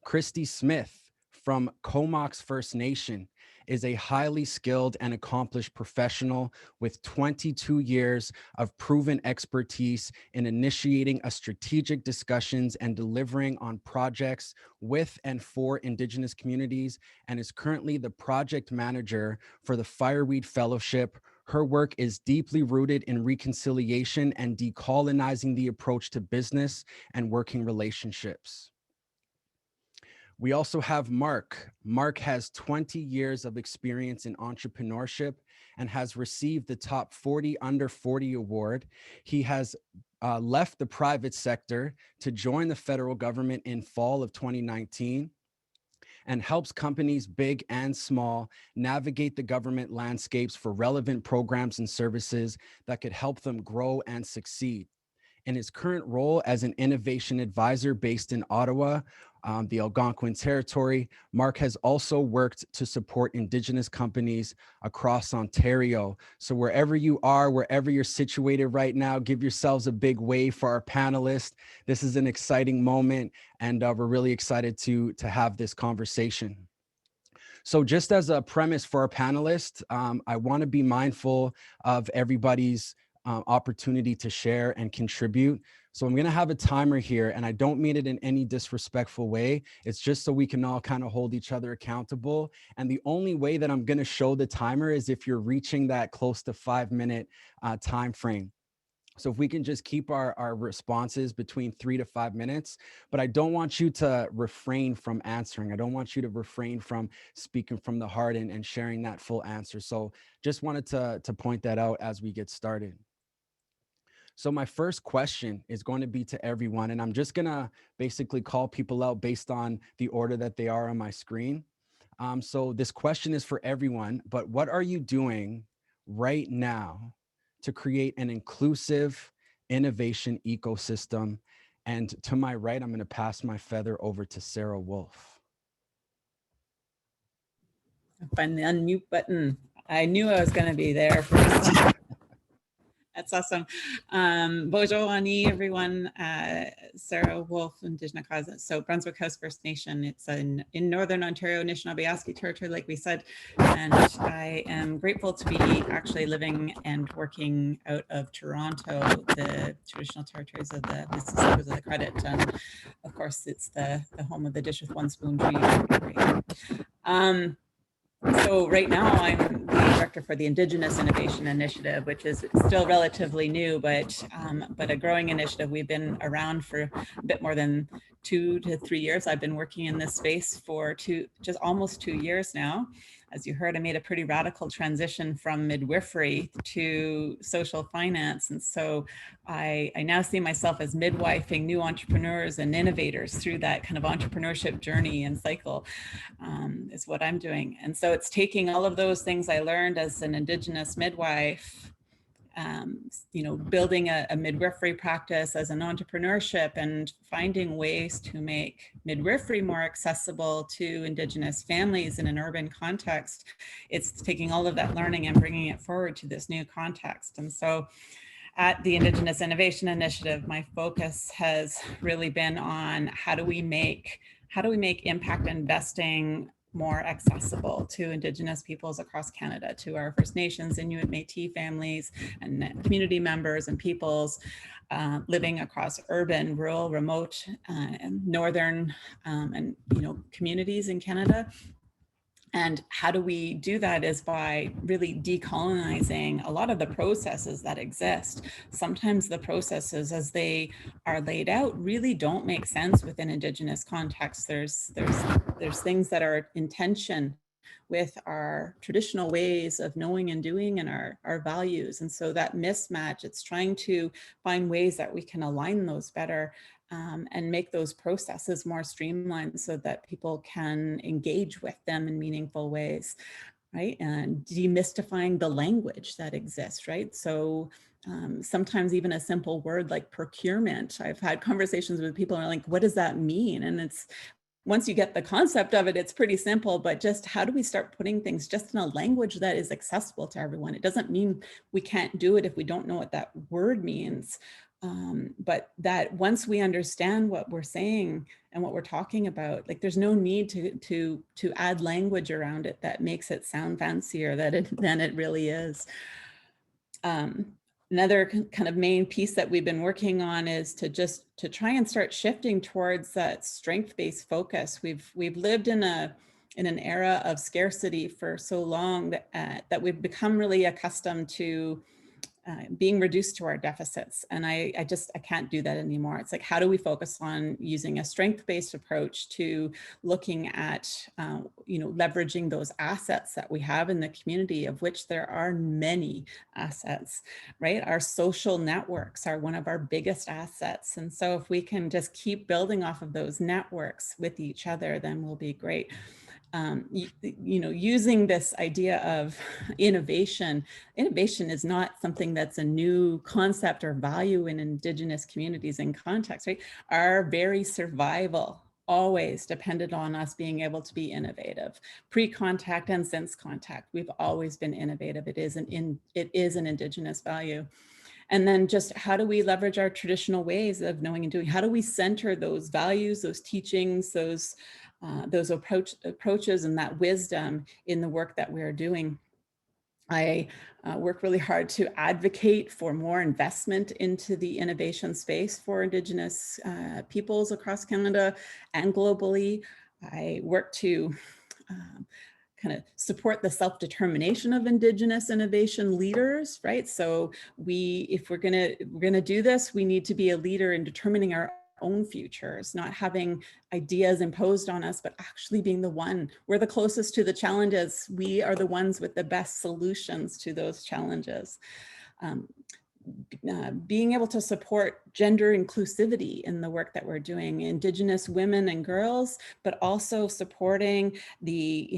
Christy Smith from Comox First Nation is a highly skilled and accomplished professional with 22 years of proven expertise in initiating a strategic discussions and delivering on projects with and for Indigenous communities, and is currently the project manager for the Fireweed Fellowship. Her work is deeply rooted in reconciliation and decolonizing the approach to business and working relationships. We also have Marc. Marc has 20 years of experience in entrepreneurship and has received the top 40 under 40 award. He has left the private sector to join the federal government in fall of 2019 and helps companies big and small navigate the government landscapes for relevant programs and services that could help them grow and succeed. In his current role as an innovation advisor based in Ottawa, the Algonquin territory, Marc has also worked to support Indigenous companies across Ontario. So wherever you are, wherever you're situated right now, give yourselves a big wave for our panelists. This is an exciting moment, and we're really excited to have this conversation. So just as a premise for our panelists, I want to be mindful of everybody's opportunity to share and contribute. So I'm going to have a timer here, and I don't mean it in any disrespectful way. It's just so we can all kind of hold each other accountable. And the only way that I'm going to show the timer is if you're reaching that close to 5-minute time frame. So if we can just keep our responses between 3 to 5 minutes, but I don't want you to refrain from answering. I don't want you to refrain from speaking from the heart and sharing that full answer. So just wanted to point that out as we get started. So my first question is going to be to everyone, and I'm just gonna basically call people out based on the order that they are on my screen. So this question is for everyone, but what are you doing right now to create an inclusive innovation ecosystem? And to my right, I'm gonna pass my feather over to Sara Wolfe. Find the unmute button. I knew I was going to be there first. That's awesome. Bonjour, Ani, everyone. Sara, Wolfe, Indigenous causes. So Brunswick House First Nation. It's in Northern Ontario, Anishinaabe territory, like we said. And I am grateful to be actually living and working out of Toronto, the traditional territories of the Mississippi of the Credit. And of course, it's the home of the Dish with One Spoon tree. So right now I'm the director for the Indigenous Innovation Initiative, which is still relatively new, but a growing initiative. We've been around for a bit more than 2 to 3 years. I've been working in this space for just almost 2 years now. As you heard, I made a pretty radical transition from midwifery to social finance. And so I now see myself as midwifing new entrepreneurs and innovators through that kind of entrepreneurship journey and cycle is what I'm doing. And so it's taking all of those things I learned as an Indigenous midwife, building a midwifery practice as an entrepreneurship and finding ways to make midwifery more accessible to Indigenous families in an urban context. It's taking all of that learning and bringing it forward to this new context. And so at the Indigenous Innovation Initiative, my focus has really been on how do we make impact investing more accessible to Indigenous peoples across Canada, to our First Nations, Inuit, Métis families, and community members and peoples living across urban, rural, remote, and northern, communities in Canada. And how do we do that is by really decolonizing a lot of the processes that exist. Sometimes the processes as they are laid out really don't make sense within Indigenous contexts. There's things that are in tension with our traditional ways of knowing and doing and our values. And so that mismatch, it's trying to find ways that we can align those better and make those processes more streamlined so that people can engage with them in meaningful ways, right? And demystifying the language that exists, right? So sometimes even a simple word like procurement, I've had conversations with people and are like, what does that mean? And it's, once you get the concept of it, it's pretty simple, but just how do we start putting things just in a language that is accessible to everyone? It doesn't mean we can't do it if we don't know what that word means. But that once we understand what we're saying and what we're talking about, like there's no need to add language around it that makes it sound fancier than it really is. Another kind of main piece that we've been working on is to try and start shifting towards that strength-based focus. We've lived in an era of scarcity for so long that we've become really accustomed to being reduced to our deficits. And I can't do that anymore. It's like, how do we focus on using a strength-based approach to looking at, leveraging those assets that we have in the community, of which there are many assets, right? Our social networks are one of our biggest assets. And so if we can just keep building off of those networks with each other, then we'll be great. Using this idea of innovation is not something that's a new concept or value in Indigenous communities and contexts, right? Our very survival always depended on us being able to be innovative. Pre-contact and since contact, we've always been innovative. It is an Indigenous value. And then just how do we leverage our traditional ways of knowing and doing? How do we center those values, those teachings, those approaches and that wisdom in the work that we're doing? I work really hard to advocate for more investment into the innovation space for Indigenous peoples across Canada and globally. I work to kind of support the self-determination of Indigenous innovation leaders, right? So if we're gonna do this, we need to be a leader in determining our own futures, not having ideas imposed on us, but actually being we're the closest to the challenges. We are the ones with the best solutions to those challenges. Being able to support gender inclusivity in the work that we're doing, Indigenous women and girls, but also supporting the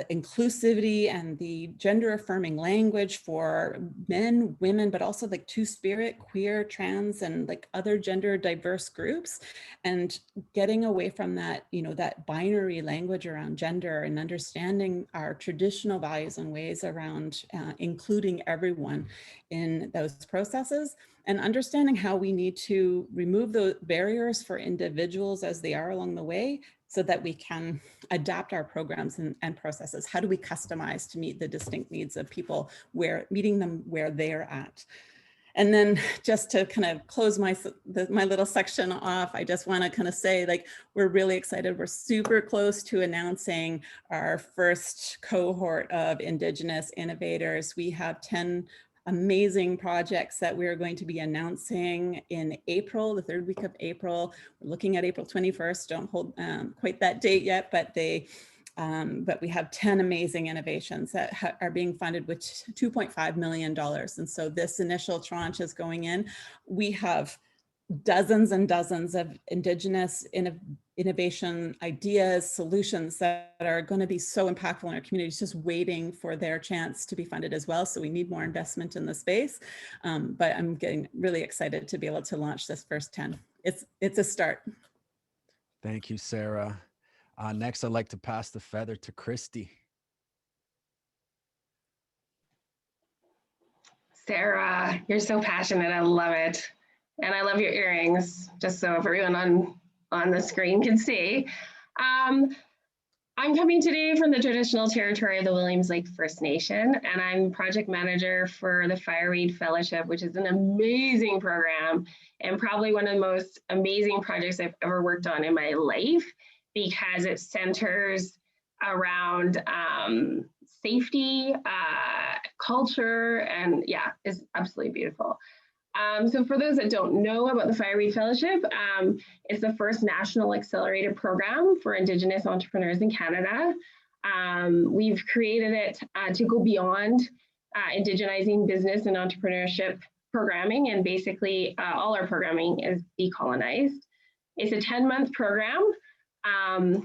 inclusivity and the gender affirming language for men, women, but also like two-spirit, queer, trans, and like other gender diverse groups, and getting away from that, you know, that binary language around gender, and understanding our traditional values and ways around including everyone in those processes, and understanding how we need to remove the barriers for individuals as they are along the way, so that we can adapt our programs and processes. How do we customize to meet the distinct needs of people, meeting them where they're at? And then just to kind of close my little section off, I just want to kind of say, like, we're really excited. We're super close to announcing our first cohort of Indigenous innovators. We have 10 amazing projects that we're going to be announcing in April, the third week of April. We're looking at April 21st. Don't hold quite that date yet, but we have 10 amazing innovations that are being funded with $2.5 million. And so this initial tranche is going in. We have dozens and dozens of Indigenous innovation ideas, solutions that are going to be so impactful in our communities, just waiting for their chance to be funded as well. So we need more investment in the space, but I'm getting really excited to be able to launch this first 10. It's a start. Thank you, Sara. Next, I'd like to pass the feather to Christy. Sara, you're so passionate. I love it. And I love your earrings, just so everyone on the screen can see. I'm coming today from the traditional territory of the Williams Lake First Nation, and I'm project manager for the Fireweed Fellowship, which is an amazing program and probably one of the most amazing projects I've ever worked on in my life, because it centers around safety, culture, and yeah, it's absolutely beautiful. So for those that don't know about the Fireweed Fellowship, it's the first national accelerated program for Indigenous entrepreneurs in Canada. We've created it to go beyond indigenizing business and entrepreneurship programming, and basically all our programming is decolonized. It's a 10-month program,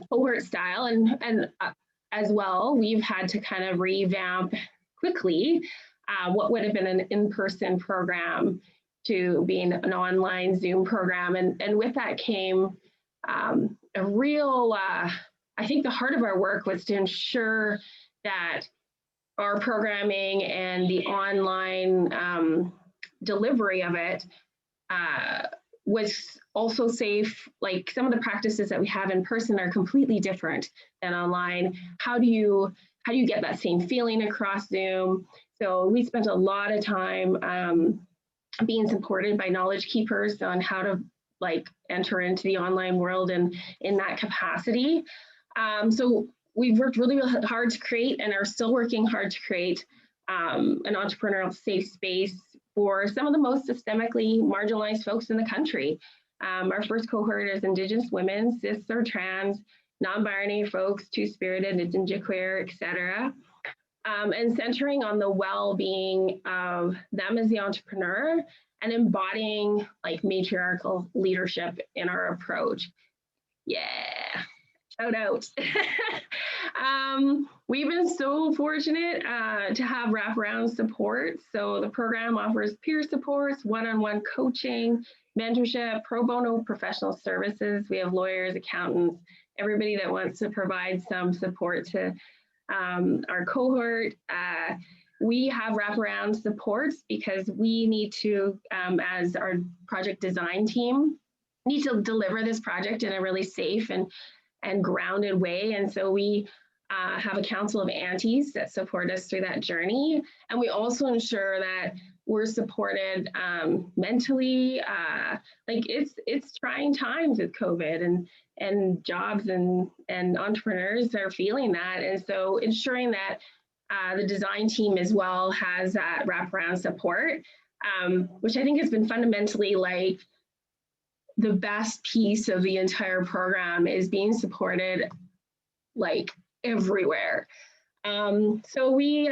cohort style, and as well, we've had to kind of revamp quickly what would have been an in-person program to being an online Zoom program. And with that came a real, I think the heart of our work was to ensure that our programming and the online delivery of it was also safe. Like, some of the practices that we have in person are completely different than online. How do you get that same feeling across Zoom? So we spent a lot of time being supported by knowledge keepers on how to enter into the online world and in that capacity. So we've worked really, really hard to create, and are still working hard to create an entrepreneurial safe space for some of the most systemically marginalized folks in the country. Our first cohort is Indigenous women, cis or trans, non-binary folks, two-spirited, genderqueer, etc. And centering on the well-being of them as the entrepreneur, and embodying matriarchal leadership in our approach. Yeah, shout out. We've been so fortunate to have wraparound support. So the program offers peer supports, one-on-one coaching, mentorship, pro bono professional services. We have lawyers, accountants, everybody that wants to provide some support to our cohort. We have wraparound supports because we need to, as our project design team, need to deliver this project in a really safe and grounded way. And so we have a council of aunties that support us through that journey. And we also ensure that we're supported mentally. It's trying times with COVID, and jobs and entrepreneurs are feeling that. And so ensuring that the design team as well has that wraparound support, which I think has been fundamentally the best piece of the entire program, is being supported everywhere. So we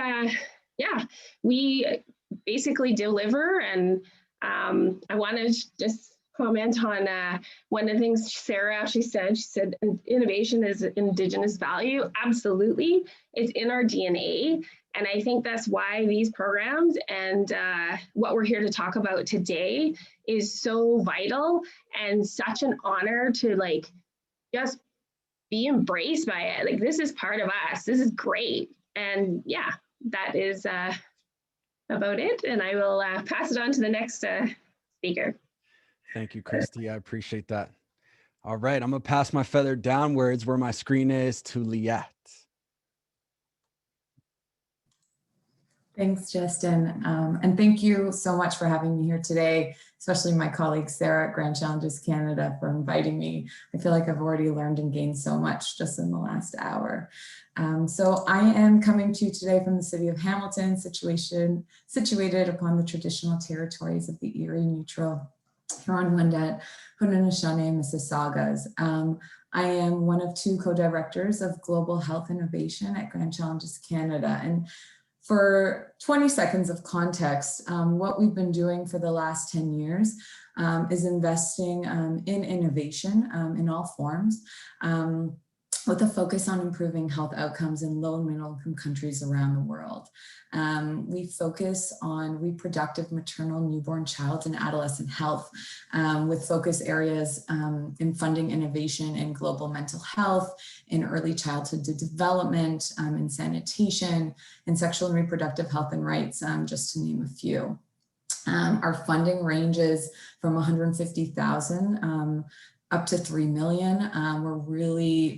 basically deliver, and I want to just comment on one of the things Sara actually said. She said innovation is Indigenous value. Absolutely, it's in our DNA. And I think that's why these programs and what we're here to talk about today is so vital and such an honor to like just be embraced by it. Like, this is part of us. This is great. And yeah, that is about it. And I will pass it on to the next speaker. Thank you, Christy. I appreciate that. All right, I'm gonna pass my feather downwards where my screen is to Leeat. Thanks, Justin. And thank you so much for having me here today, especially my colleague Sara at Grand Challenges Canada for inviting me. I feel like I've already learned and gained so much just in the last hour. So I am coming to you today from the city of Hamilton, situated upon the traditional territories of the Erie Neutral, Huron-Wendat, Haudenosaunee, and Mississaugas. I am one of two co-directors of Global Health Innovation at Grand Challenges Canada. And for 20 seconds of context, what we've been doing for the last 10 years is investing in innovation in all forms, with a focus on improving health outcomes in low and middle income countries around the world. We focus on reproductive, maternal, newborn, child, and adolescent health, with focus areas in funding innovation in global mental health, in early childhood development, in sanitation, in sexual and reproductive health and rights, just to name a few. Our funding ranges from 150,000 up to 3 million.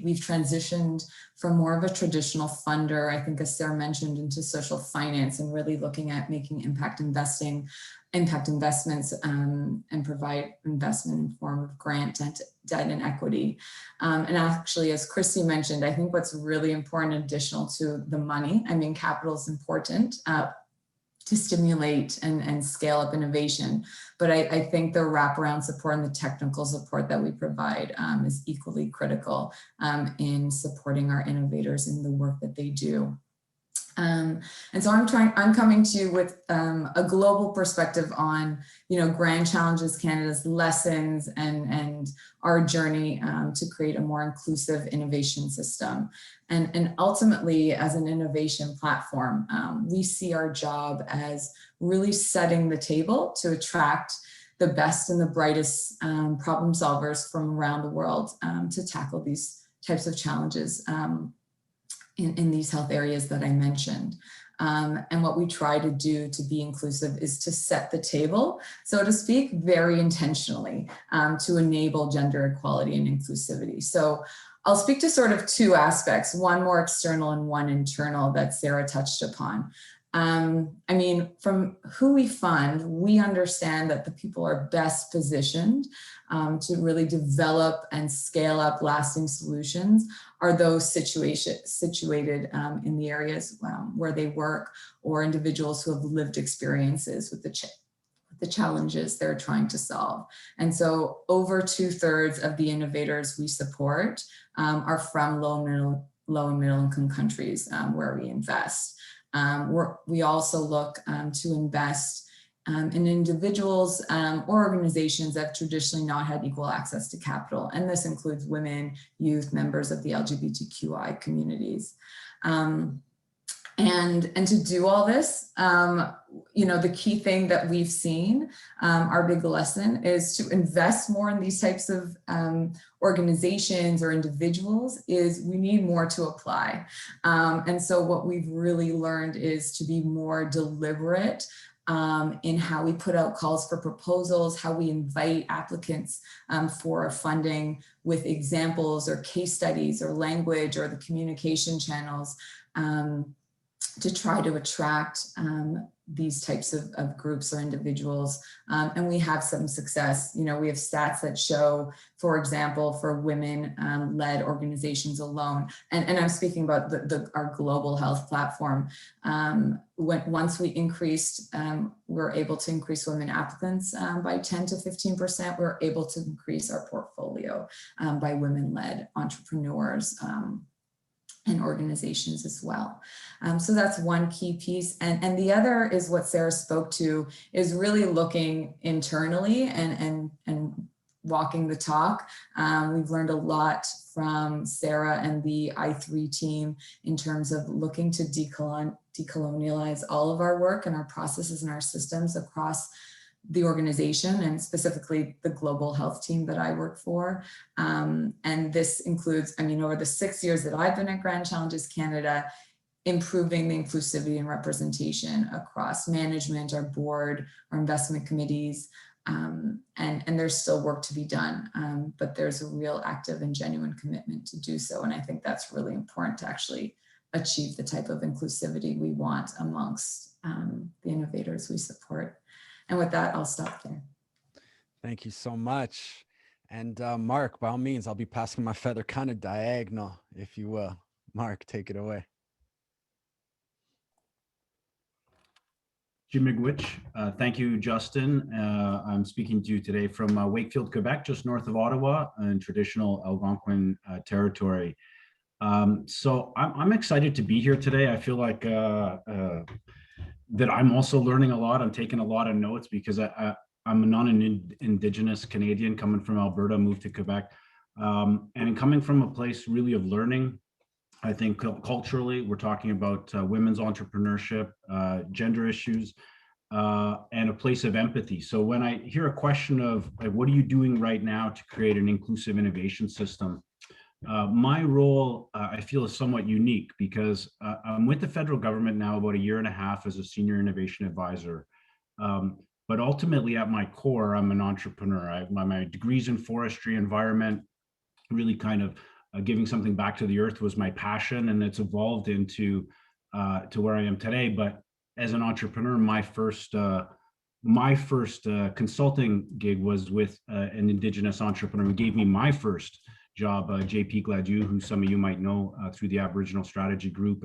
We've transitioned from more of a traditional funder, I think as Sara mentioned, into social finance and really looking at making impact investments and provide investment in form of grant, debt and equity. And actually, as Christy mentioned, I think what's really important additional to the money, I mean, capital is important to stimulate and scale up innovation. But I think the wraparound support and the technical support that we provide is equally critical in supporting our innovators in the work that they do. And so I'm coming to you with a global perspective on, Grand Challenges Canada's lessons and our journey to create a more inclusive innovation system. And ultimately, as an innovation platform, we see our job as really setting the table to attract the best and the brightest problem solvers from around the world to tackle these types of challenges in these health areas that I mentioned. And what we try to do to be inclusive is to set the table, so to speak, very intentionally to enable gender equality and inclusivity. So I'll speak to sort of two aspects, one more external and one internal that Sara touched upon. I mean, from who we fund, we understand that the people are best positioned to really develop and scale up lasting solutions are those situated in the areas where they work, or individuals who have lived experiences with the challenges they're trying to solve. And so over 2/3 of the innovators we support are from low and middle income countries where we invest. We also look to invest in individuals or organizations that have traditionally not had equal access to capital. And this includes women, youth, members of the LGBTQI communities. And to do all this, the key thing that we've seen, our big lesson, is to invest more in these types of organizations or individuals is we need more to apply. And so what we've really learned is to be more deliberate in how we put out calls for proposals, how we invite applicants for funding with examples or case studies or language or the communication channels to try to attract these types of groups or individuals. And we have some success. We have stats that show, for example, for women-led organizations alone, and I'm speaking about our global health platform. Once we increased, we're able to increase women applicants by 10 to 15%. We're able to increase our portfolio by women-led entrepreneurs. and organizations as well. So that's one key piece. And the other is what Sara spoke to, is really looking internally and walking the talk. We've learned a lot from Sara and the I3 team in terms of looking to decolonialize all of our work and our processes and our systems across the organization, and specifically the global health team that I work for. And this includes, I mean, over the 6 years that I've been at Grand Challenges Canada, improving the inclusivity and representation across management, our board, our investment committees, and there's still work to be done, but there's a real active and genuine commitment to do so. And I think that's really important to actually achieve the type of inclusivity we want amongst the innovators we support. And with that, I'll stop there. Thank you so much. And Marc, by all means, I'll be passing my feather kind of diagonal, if you will. Marc, take it away. Thank you, Justin. I'm speaking to you today from Wakefield, Quebec, just north of Ottawa in traditional Algonquin territory. So I'm excited to be here today. I feel like that I'm also learning a lot. I'm taking a lot of notes because I'm a non-Indigenous Canadian coming from Alberta, moved to Quebec. And coming from a place really of learning, I think culturally, we're talking about women's entrepreneurship, gender issues, and a place of empathy. So when I hear a question of like, what are you doing right now to create an inclusive innovation system? My role, I feel, is somewhat unique because I'm with the federal government now about 1.5 years as a senior innovation advisor. But ultimately, at my core, I'm an entrepreneur. My degrees in forestry, environment, really kind of giving something back to the earth was my passion, and it's evolved into to where I am today. But as an entrepreneur, my first consulting gig was with an Indigenous entrepreneur who gave me my first job, JP Gladu, who some of you might know through the Aboriginal Strategy Group.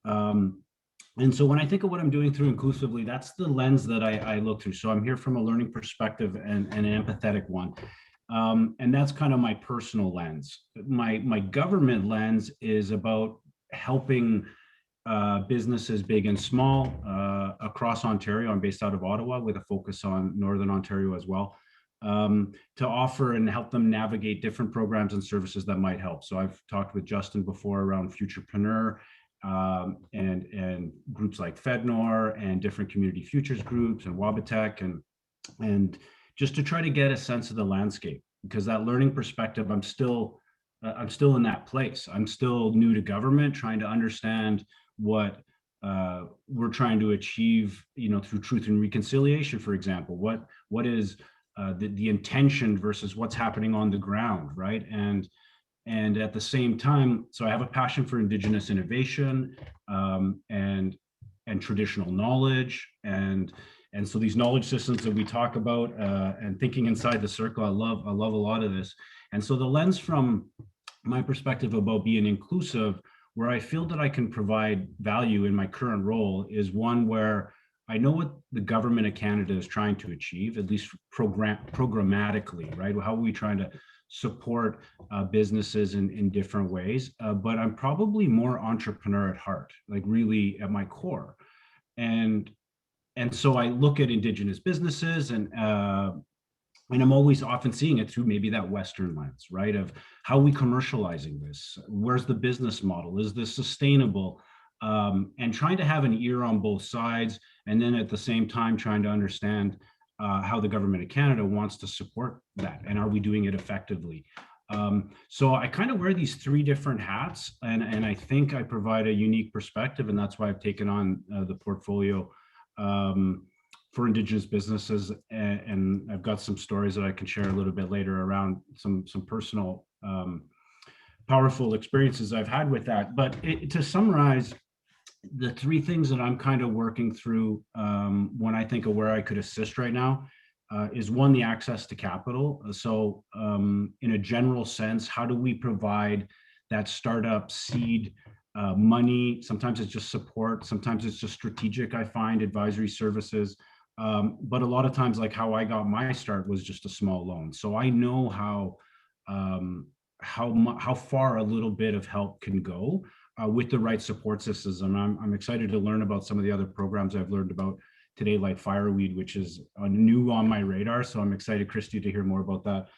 And so when I think of what I'm doing through Inclusively, that's the lens that I look through. So I'm here from a learning perspective and an empathetic one. And that's kind of my personal lens. My government lens is about helping businesses big and small across Ontario. I'm based out of Ottawa with a focus on Northern Ontario as well, to offer and help them navigate different programs and services that might help. So I've talked with Justin before around Futurpreneur and groups like FedNor and different community futures groups and Wabatech and just to try to get a sense of the landscape, because that learning perspective, I'm still in that place. I'm still new to government, trying to understand what we're trying to achieve, through truth and reconciliation, for example. What is the intention versus what's happening on the ground, right? And at the same time, so I have a passion for Indigenous innovation and traditional knowledge, and so these knowledge systems that we talk about and thinking inside the circle, I love a lot of this. And so the lens from my perspective about being inclusive, where I feel that I can provide value in my current role, is one where I know what the government of Canada is trying to achieve, at least programmatically, right? How are we trying to support businesses in different ways? But I'm probably more entrepreneur at heart, like really at my core. And so I look at Indigenous businesses and I'm always often seeing it through maybe that Western lens, right? Of how are we commercializing this? Where's the business model? Is this sustainable? And trying to have an ear on both sides, and then at the same time trying to understand how the government of Canada wants to support that, and are we doing it effectively? So I kind of wear these three different hats, and I think I provide a unique perspective, and that's why I've taken on the portfolio for Indigenous businesses, and I've got some stories that I can share a little bit later around some personal powerful experiences I've had with that. But to summarize, the three things that I'm kind of working through when I think of where I could assist right now is one, the access to capital. So in a general sense, how do we provide that startup seed money? Sometimes it's just support, sometimes it's just strategic, I find, advisory services. But a lot of times, like how I got my start was just a small loan. So I know how far a little bit of help can go. with the right support systems. And I'm excited to learn about some of the other programs I've learned about today, like Fireweed, which is new on my radar. So I'm excited, Christy, to hear more about that.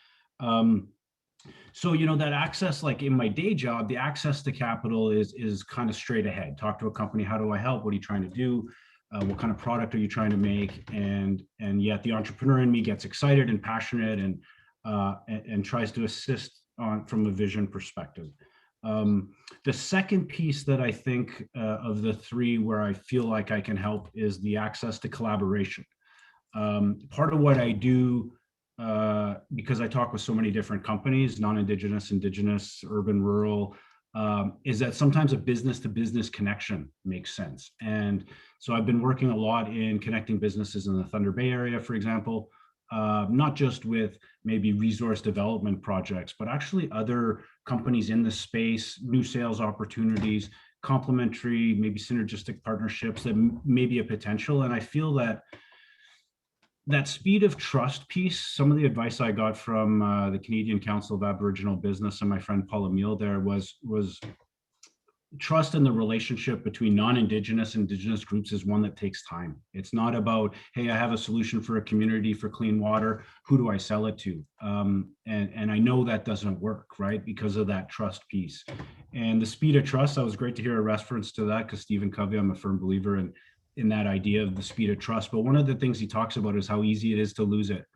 So, you know, that access, like in my day job, the access to capital is kind of straight ahead. Talk to a company, how do I help? What are you trying to do? What kind of product are you trying to make? And yet the entrepreneur in me gets excited and passionate and tries to assist from a vision perspective. The second piece that I think of the three where I feel like I can help is the access to collaboration. Part of what I do, because I talk with so many different companies, non-Indigenous, Indigenous, urban, rural, is that sometimes a business-to-business connection makes sense. And so I've been working a lot in connecting businesses in the Thunder Bay area, for example, not just with maybe resource development projects, but actually other companies in the space, new sales opportunities, complementary, maybe synergistic partnerships that may be a potential. And I feel that speed of trust piece, some of the advice I got from the Canadian Council of Aboriginal Business and my friend Paul Emile there was trust in the relationship between non-Indigenous and Indigenous groups is one that takes time. It's not about, hey, I have a solution for a community for clean water. Who do I sell it to? And I know that doesn't work, right? Because of that trust piece. And the speed of trust, that was great to hear a reference to that, because Stephen Covey, I'm a firm believer in that idea of the speed of trust. But one of the things he talks about is how easy it is to lose it.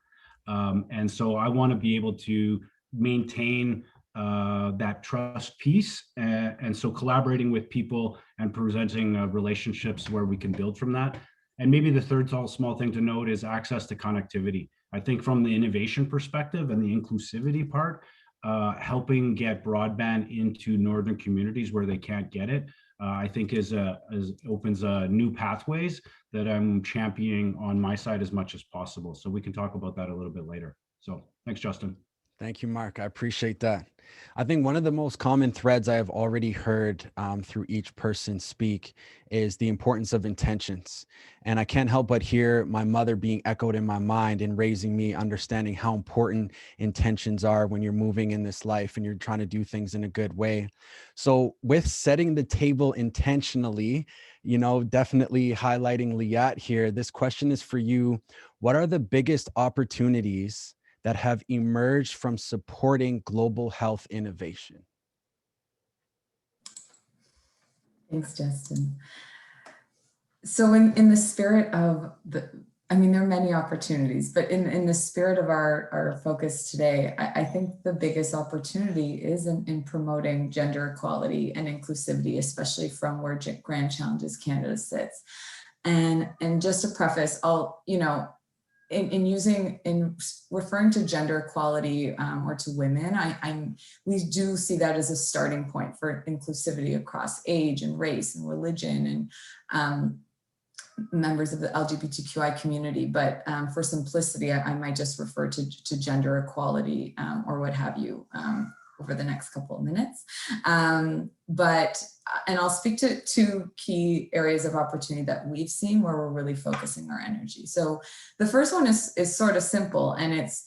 And so I want to be able to maintain that trust piece. And so collaborating with people and presenting relationships where we can build from that. And maybe the third small thing to note is access to connectivity. I think from the innovation perspective and the inclusivity part, helping get broadband into northern communities where they can't get it, I think opens new pathways that I'm championing on my side as much as possible. So we can talk about that a little bit later. So thanks, Justin. Thank you, Marc. I appreciate that. I think one of the most common threads I have already heard through each person speak is the importance of intentions. And I can't help but hear my mother being echoed in my mind and raising me, understanding how important intentions are when you're moving in this life and you're trying to do things in a good way. So with setting the table intentionally, you know, definitely highlighting Leeat here, this question is for you. What are the biggest opportunities that have emerged from supporting global health innovation? Thanks, Justin. So in the spirit of I mean, there are many opportunities, but in the spirit of our focus today, I think the biggest opportunity is in promoting gender equality and inclusivity, especially from where Grand Challenges Canada sits. And just to preface, in referring to gender equality or to women, we do see that as a starting point for inclusivity across age and race and religion and members of the LGBTQI community. But for simplicity, I might just refer to gender equality or what have you over the next couple of minutes. And I'll speak to two key areas of opportunity that we've seen where we're really focusing our energy. So the first one is sort of simple, and it's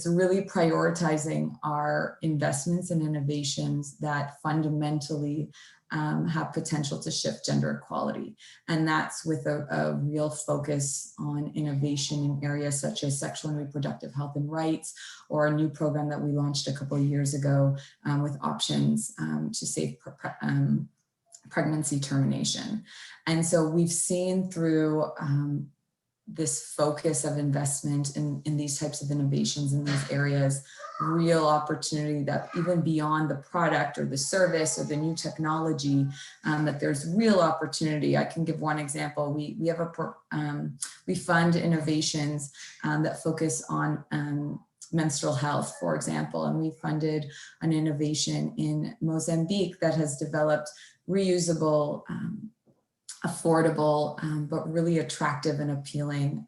really prioritizing our investments and innovations that fundamentally have potential to shift gender equality. And that's with a real focus on innovation in areas such as sexual and reproductive health and rights, or a new program that we launched a couple of years ago with options to save pregnancy termination. And so we've seen through this focus of investment in these types of innovations in these areas, real opportunity that even beyond the product or the service or the new technology, that there's real opportunity. I can give one example. We fund innovations that focus on menstrual health, for example, and we funded an innovation in Mozambique that has developed reusable, affordable, but really attractive and appealing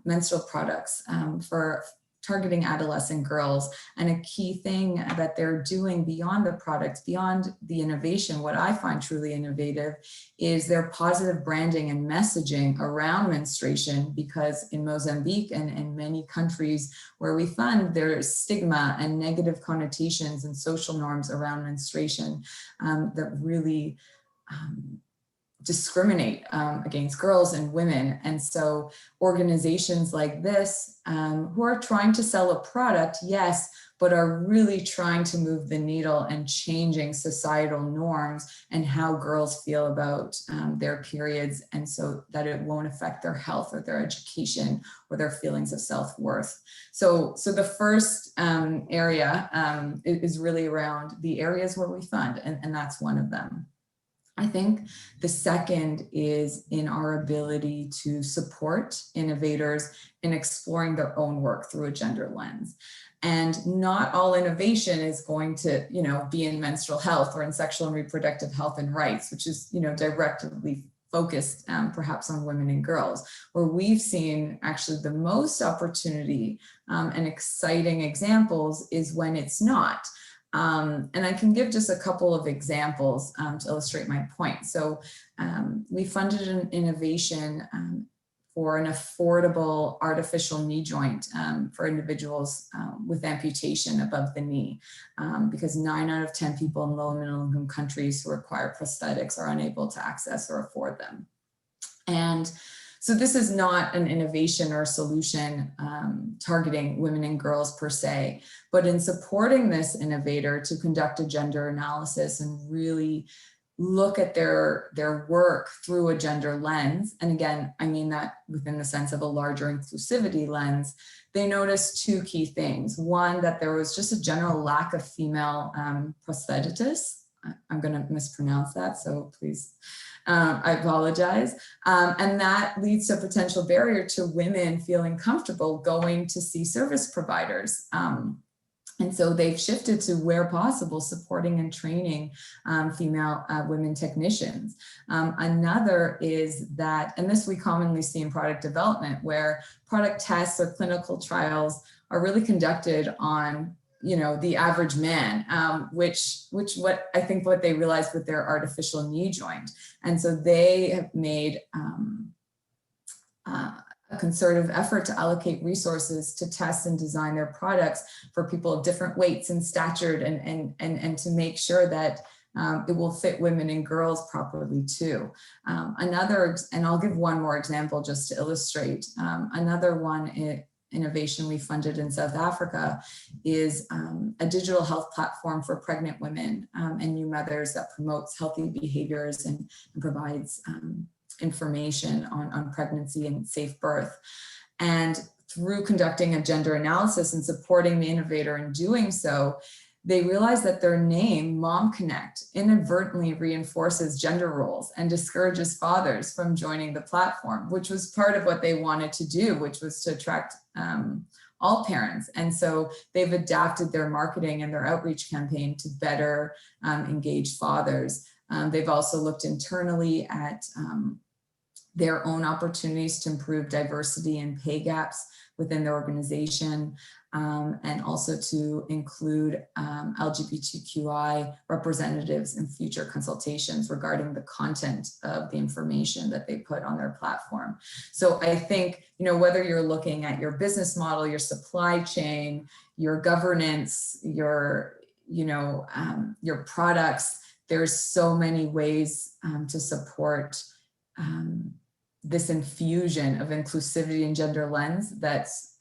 menstrual products for targeting adolescent girls. And a key thing that they're doing beyond the product, beyond the innovation, what I find truly innovative is their positive branding and messaging around menstruation, because in Mozambique and in many countries where we fund, there's stigma and negative connotations and social norms around menstruation that really discriminate against girls and women. And so organizations like this, who are trying to sell a product, yes, but are really trying to move the needle and changing societal norms and how girls feel about their periods, and so that it won't affect their health or their education or their feelings of self-worth. So the first area is really around the areas where we fund, and that's one of them. I think the second is in our ability to support innovators in exploring their own work through a gender lens. And not all innovation is going to, be in menstrual health or in sexual and reproductive health and rights, which is, directly focused perhaps on women and girls. Where we've seen actually the most opportunity and exciting examples is when it's not. And I can give just a couple of examples to illustrate my point. So we funded an innovation for an affordable artificial knee joint for individuals with amputation above the knee, because 9 out of 10 people in low and middle income countries who require prosthetics are unable to access or afford them. And so this is not an innovation or solution targeting women and girls per se, but in supporting this innovator to conduct a gender analysis and really look at their work through a gender lens. And again, I mean that within the sense of a larger inclusivity lens. They noticed 2 key things. One, that there was just a general lack of female prosthetists. I'm going to mispronounce that, so please, I apologize. And that leads to a potential barrier to women feeling comfortable going to see service providers. And so they've shifted to, where possible, supporting and training female women technicians. Another is that, and this we commonly see in product development, where product tests or clinical trials are really conducted on the average man, which what I think what they realized with their artificial knee joint. And so they have made a concerted effort to allocate resources to test and design their products for people of different weights and stature, and to make sure that it will fit women and girls properly too. Another, and I'll give one more example just to illustrate, another innovation we funded in South Africa is a digital health platform for pregnant women and new mothers that promotes healthy behaviors and provides information on pregnancy and safe birth. And through conducting a gender analysis and supporting the innovator in doing so, they realized that their name, Mom Connect, inadvertently reinforces gender roles and discourages fathers from joining the platform, which was part of what they wanted to do, which was to attract all parents. And so they've adapted their marketing and their outreach campaign to better engage fathers. They've also looked internally at their own opportunities to improve diversity and pay gaps within their organization, and also to include LGBTQI representatives in future consultations regarding the content of the information that they put on their platform. So I think, whether you're looking at your business model, your supply chain, your governance, your products, there's so many ways to support this infusion of inclusivity and gender lens that's,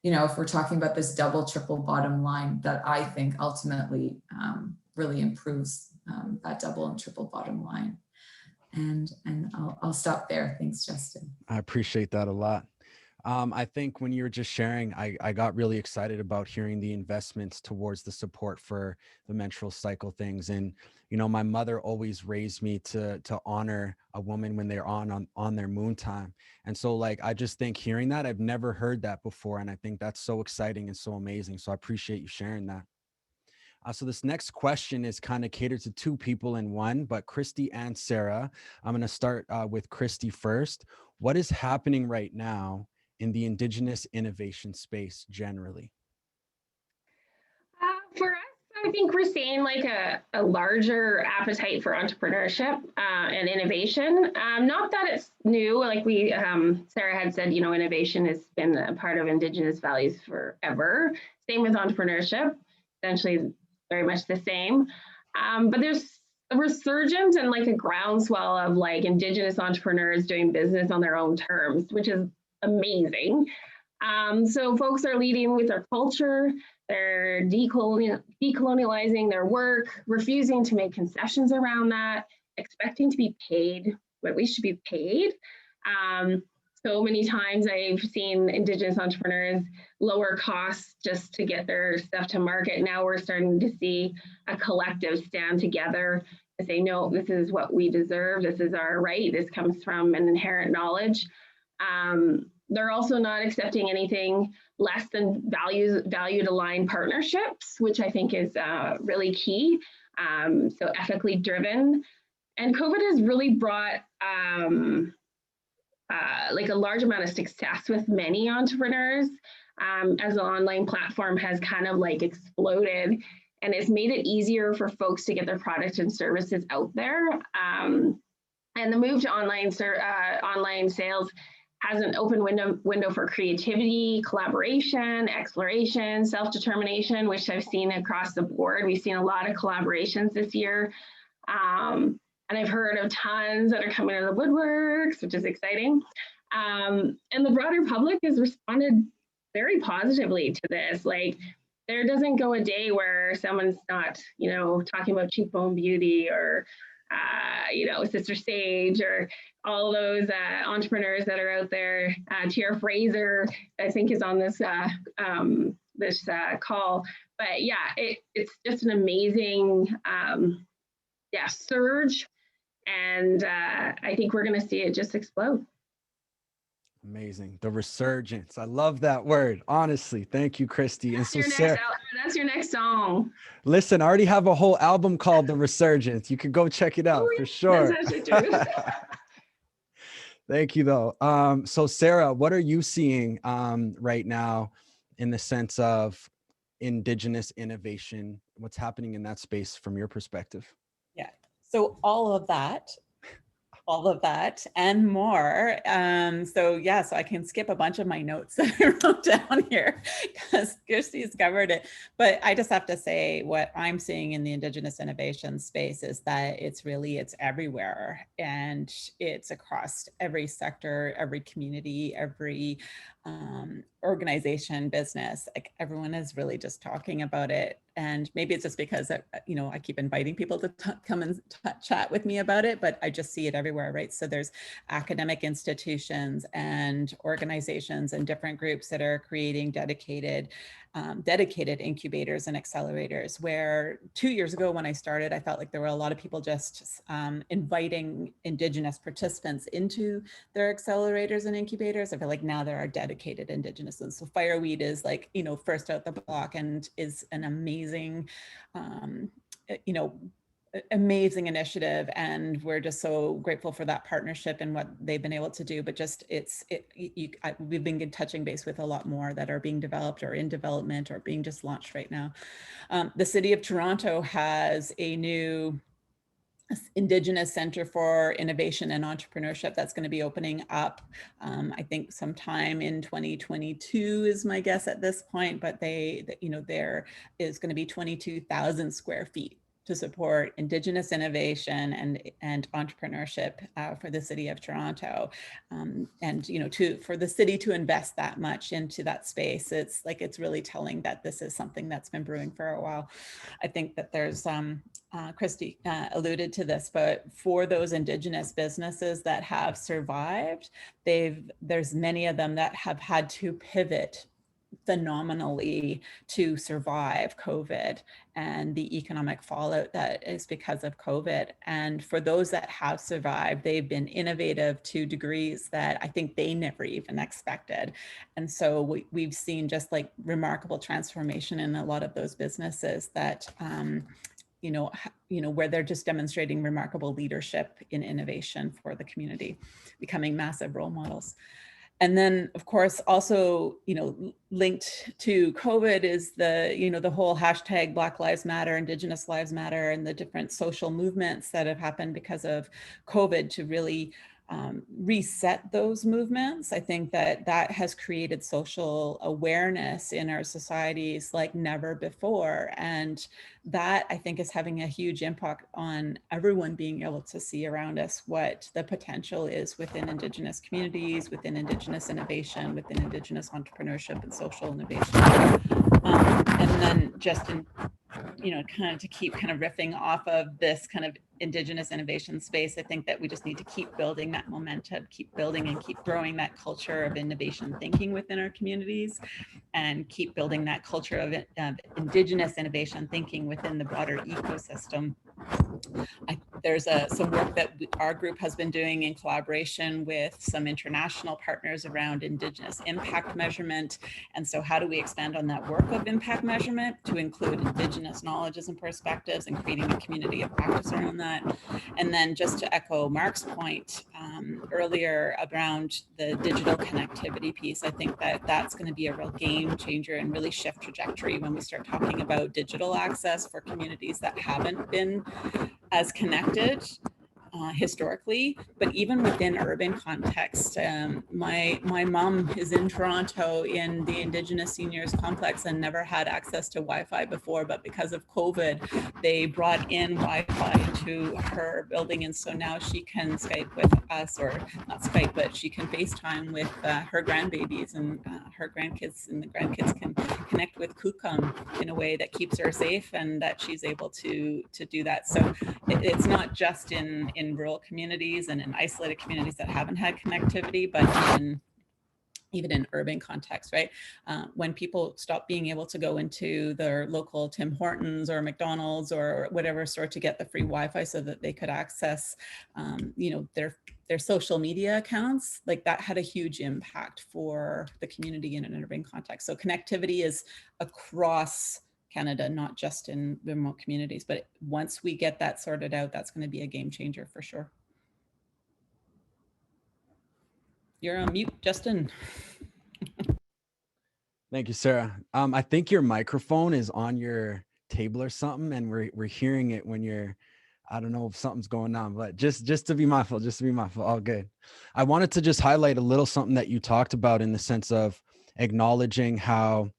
if we're talking about this double, triple bottom line, that I think ultimately really improves that double and triple bottom line. And I'll stop there. Thanks, Justin. I appreciate that a lot. I think when you were just sharing, I got really excited about hearing the investments towards the support for the menstrual cycle things. And, my mother always raised me to honor a woman when they're on their moon time. And so I just think hearing that, I've never heard that before. And I think that's so exciting and so amazing. So I appreciate you sharing that. So this next question is kind of catered to 2 people in one, but Christy and Sara. I'm going to start with Christy first. What is happening right now in the Indigenous innovation space generally? For us, I think we're seeing like a larger appetite for entrepreneurship and innovation. Not that it's new, like Sara had said, innovation has been a part of Indigenous values forever. Same with entrepreneurship, essentially very much the same. But there's a resurgence and like a groundswell of like Indigenous entrepreneurs doing business on their own terms, which is amazing. So folks are leading with their culture. They're decolonializing their work, refusing to make concessions around that, expecting to be paid what we should be paid. So many times I've seen Indigenous entrepreneurs lower costs just to get their stuff to market. Now we're starting to see a collective stand together and say, no, this is what we deserve. This is our right. This comes from an inherent knowledge. They're also not accepting anything less than valued aligned partnerships, which I think is really key. So ethically driven. And COVID has really brought like a large amount of success with many entrepreneurs as the online platform has kind of like exploded, and it's made it easier for folks to get their products and services out there. And the move to online sales has an open window for creativity, collaboration, exploration, self-determination, which I've seen across the board. We've seen a lot of collaborations this year. And I've heard of tons that are coming out of the woodworks, which is exciting. And the broader public has responded very positively to this. Like, there doesn't go a day where someone's not, talking about cheekbone beauty or, Sister Sage or all those entrepreneurs that are out there. Tara Fraser, I think, is on this call. But yeah, it's just an amazing surge. And I think we're going to see it just explode. Amazing. The resurgence. I love that word. Honestly. Thank you, Christy. And so Sara, that's your next song. Listen, I already have a whole album called The Resurgence. You could go check it out for sure. That's actually true. Thank you though. So Sara, what are you seeing right now in the sense of Indigenous innovation? What's happening in that space from your perspective? Yeah. So all of that and more. So I can skip a bunch of my notes that I wrote down here because Christy's covered it. But I just have to say what I'm seeing in the Indigenous innovation space is that it's everywhere, and it's across every sector, every community, every organization, business. Like, everyone is really just talking about it. And maybe it's just because I keep inviting people to come and chat with me about it, but I just see it everywhere, right? So there's academic institutions and organizations and different groups that are creating dedicated incubators and accelerators, where 2 years ago when I started, I felt like there were a lot of people just inviting Indigenous participants into their accelerators and incubators. I feel like now there are dedicated Indigenous ones. So Fireweed is like, first out the block and is an amazing, amazing initiative, and we're just so grateful for that partnership and what they've been able to do. But just we've been touching base with a lot more that are being developed or in development or being just launched right now. The City of Toronto has a new Indigenous Center for Innovation and Entrepreneurship that's going to be opening up, I think sometime in 2022 is my guess at this point, but there is going to be 22,000 square feet to support Indigenous innovation and entrepreneurship for the City of Toronto. And for the city to invest that much into that space, it's really telling that this is something that's been brewing for a while. I think that there's, Christy alluded to this, but for those Indigenous businesses that have survived, there's many of them that have had to pivot phenomenally to survive COVID and the economic fallout that is because of COVID. And for those that have survived, they've been innovative to degrees that I think they never even expected. And so we've seen just like remarkable transformation in a lot of those businesses that where they're just demonstrating remarkable leadership in innovation for the community, becoming massive role models. And then, of course, also, linked to COVID is the whole hashtag Black Lives Matter, Indigenous Lives Matter, and the different social movements that have happened because of COVID to really reset those movements. I think that has created social awareness in our societies like never before. And that, I think, is having a huge impact on everyone being able to see around us what the potential is within Indigenous communities, within Indigenous innovation, within Indigenous entrepreneurship and social innovation. And then just in, kind of to keep kind of riffing off of this kind of Indigenous innovation space, I think that we just need to keep building that momentum, keep building and keep growing that culture of innovation thinking within our communities, and keep building that culture of Indigenous innovation thinking within the broader ecosystem. There's some work that our group has been doing in collaboration with some international partners around Indigenous impact measurement. And so how do we expand on that work of impact measurement to include Indigenous knowledges and perspectives and creating a community of practice around that? And then just to echo Marc's point earlier around the digital connectivity piece, I think that that's going to be a real game changer and really shift trajectory when we start talking about digital access for communities that haven't been as connected historically, but even within urban context. My mom is in Toronto in the Indigenous Seniors Complex and never had access to Wi-Fi before, but because of COVID, they brought in Wi-Fi to her building. And so now she can Skype with us, or not Skype, but she can FaceTime with her grandbabies and her grandkids, and the grandkids can connect with Kukum in a way that keeps her safe and that she's able to do that. So it's not just in rural communities and in isolated communities that haven't had connectivity, but even in urban context, right? When people stop being able to go into their local Tim Hortons or McDonald's or whatever store to get the free Wi-Fi so that they could access, their social media accounts, like that had a huge impact for the community in an urban context. So connectivity is across Canada, not just in remote communities, but once we get that sorted out, that's going to be a game changer for sure. You're on mute, Justin. Thank you, Sarah. I think your microphone is on your table or something, and we're hearing it when you're, I don't know if something's going on, but just to be mindful, all good. I wanted to just highlight a little something that you talked about in the sense of acknowledging how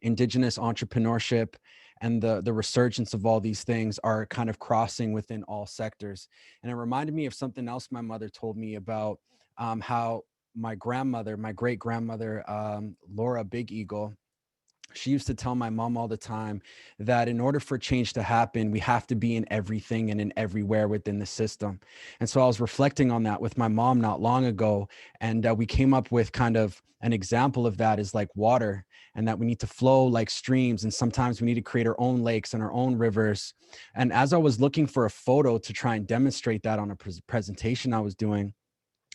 Indigenous entrepreneurship and the resurgence of all these things are kind of crossing within all sectors. And it reminded me of something else my mother told me about how my great grandmother, Laura Big Eagle, she used to tell my mom all the time that in order for change to happen, we have to be in everything and in everywhere within the system. And so I was reflecting on that with my mom not long ago. And we came up with kind of an example of that is like water, and that we need to flow like streams. And sometimes we need to create our own lakes and our own rivers. And as I was looking for a photo to try and demonstrate that on a presentation I was doing,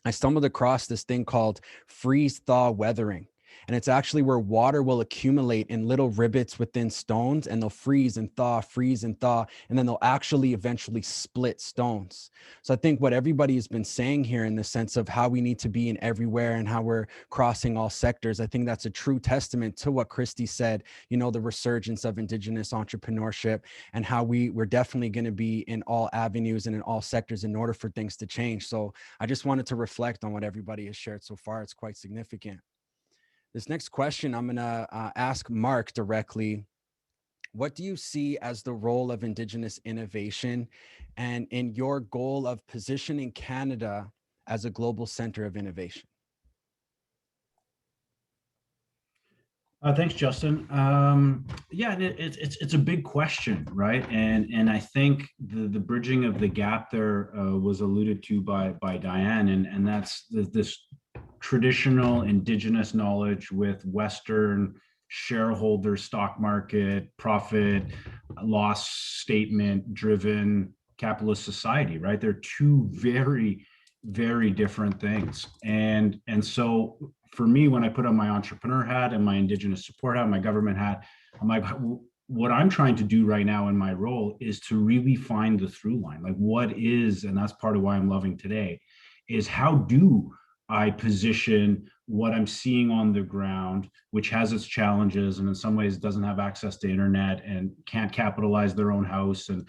I stumbled across this thing called freeze-thaw weathering. And it's actually where water will accumulate in little rivets within stones, and they'll freeze and thaw, and then they'll actually eventually split stones. So I think what everybody has been saying here in the sense of how we need to be in everywhere and how we're crossing all sectors, I think that's a true testament to what Christy said, the resurgence of Indigenous entrepreneurship and how we're definitely going to be in all avenues and in all sectors in order for things to change. So I just wanted to reflect on what everybody has shared so far. It's quite significant. This next question, I'm going to ask Marc directly. What do you see as the role of Indigenous innovation and in your goal of positioning Canada as a global center of innovation? Thanks, Justin. Yeah, it's a big question, right? And I think the bridging of the gap there was alluded to by Diane, and that's this traditional Indigenous knowledge with Western shareholder stock market, profit, loss statement driven capitalist society, right? They're two very, very different things. And so for me, when I put on my entrepreneur hat and my Indigenous support hat, my government hat, I'm like, what I'm trying to do right now in my role is to really find the through line. Like what is, and that's part of why I'm loving today, is how do I position what I'm seeing on the ground, which has its challenges and in some ways doesn't have access to internet and can't capitalize their own house, and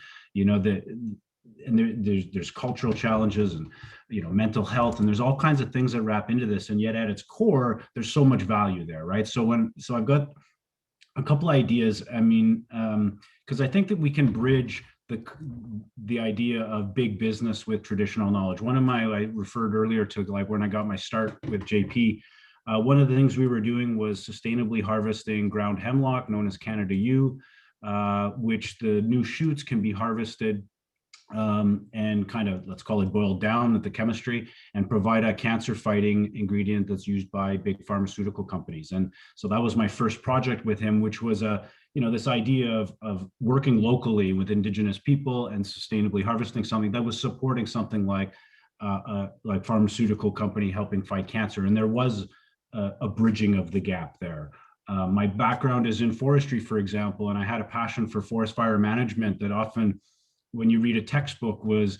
there's cultural challenges and mental health, and there's all kinds of things that wrap into this, and yet at its core there's so much value there, right? So I've got a couple ideas. I mean, because I think that we can bridge the idea of big business with traditional knowledge. I referred earlier to like when I got my start with JP, one of the things we were doing was sustainably harvesting ground hemlock, known as Canada U, which the new shoots can be harvested and kind of, let's call it boiled down at the chemistry, and provide a cancer fighting ingredient that's used by big pharmaceutical companies. And so that was my first project with him, which was this idea of working locally with Indigenous people and sustainably harvesting something that was supporting something like pharmaceutical company helping fight cancer. And there was a bridging of the gap there. My background is in forestry, for example, and I had a passion for forest fire management that often, when you read a textbook, was,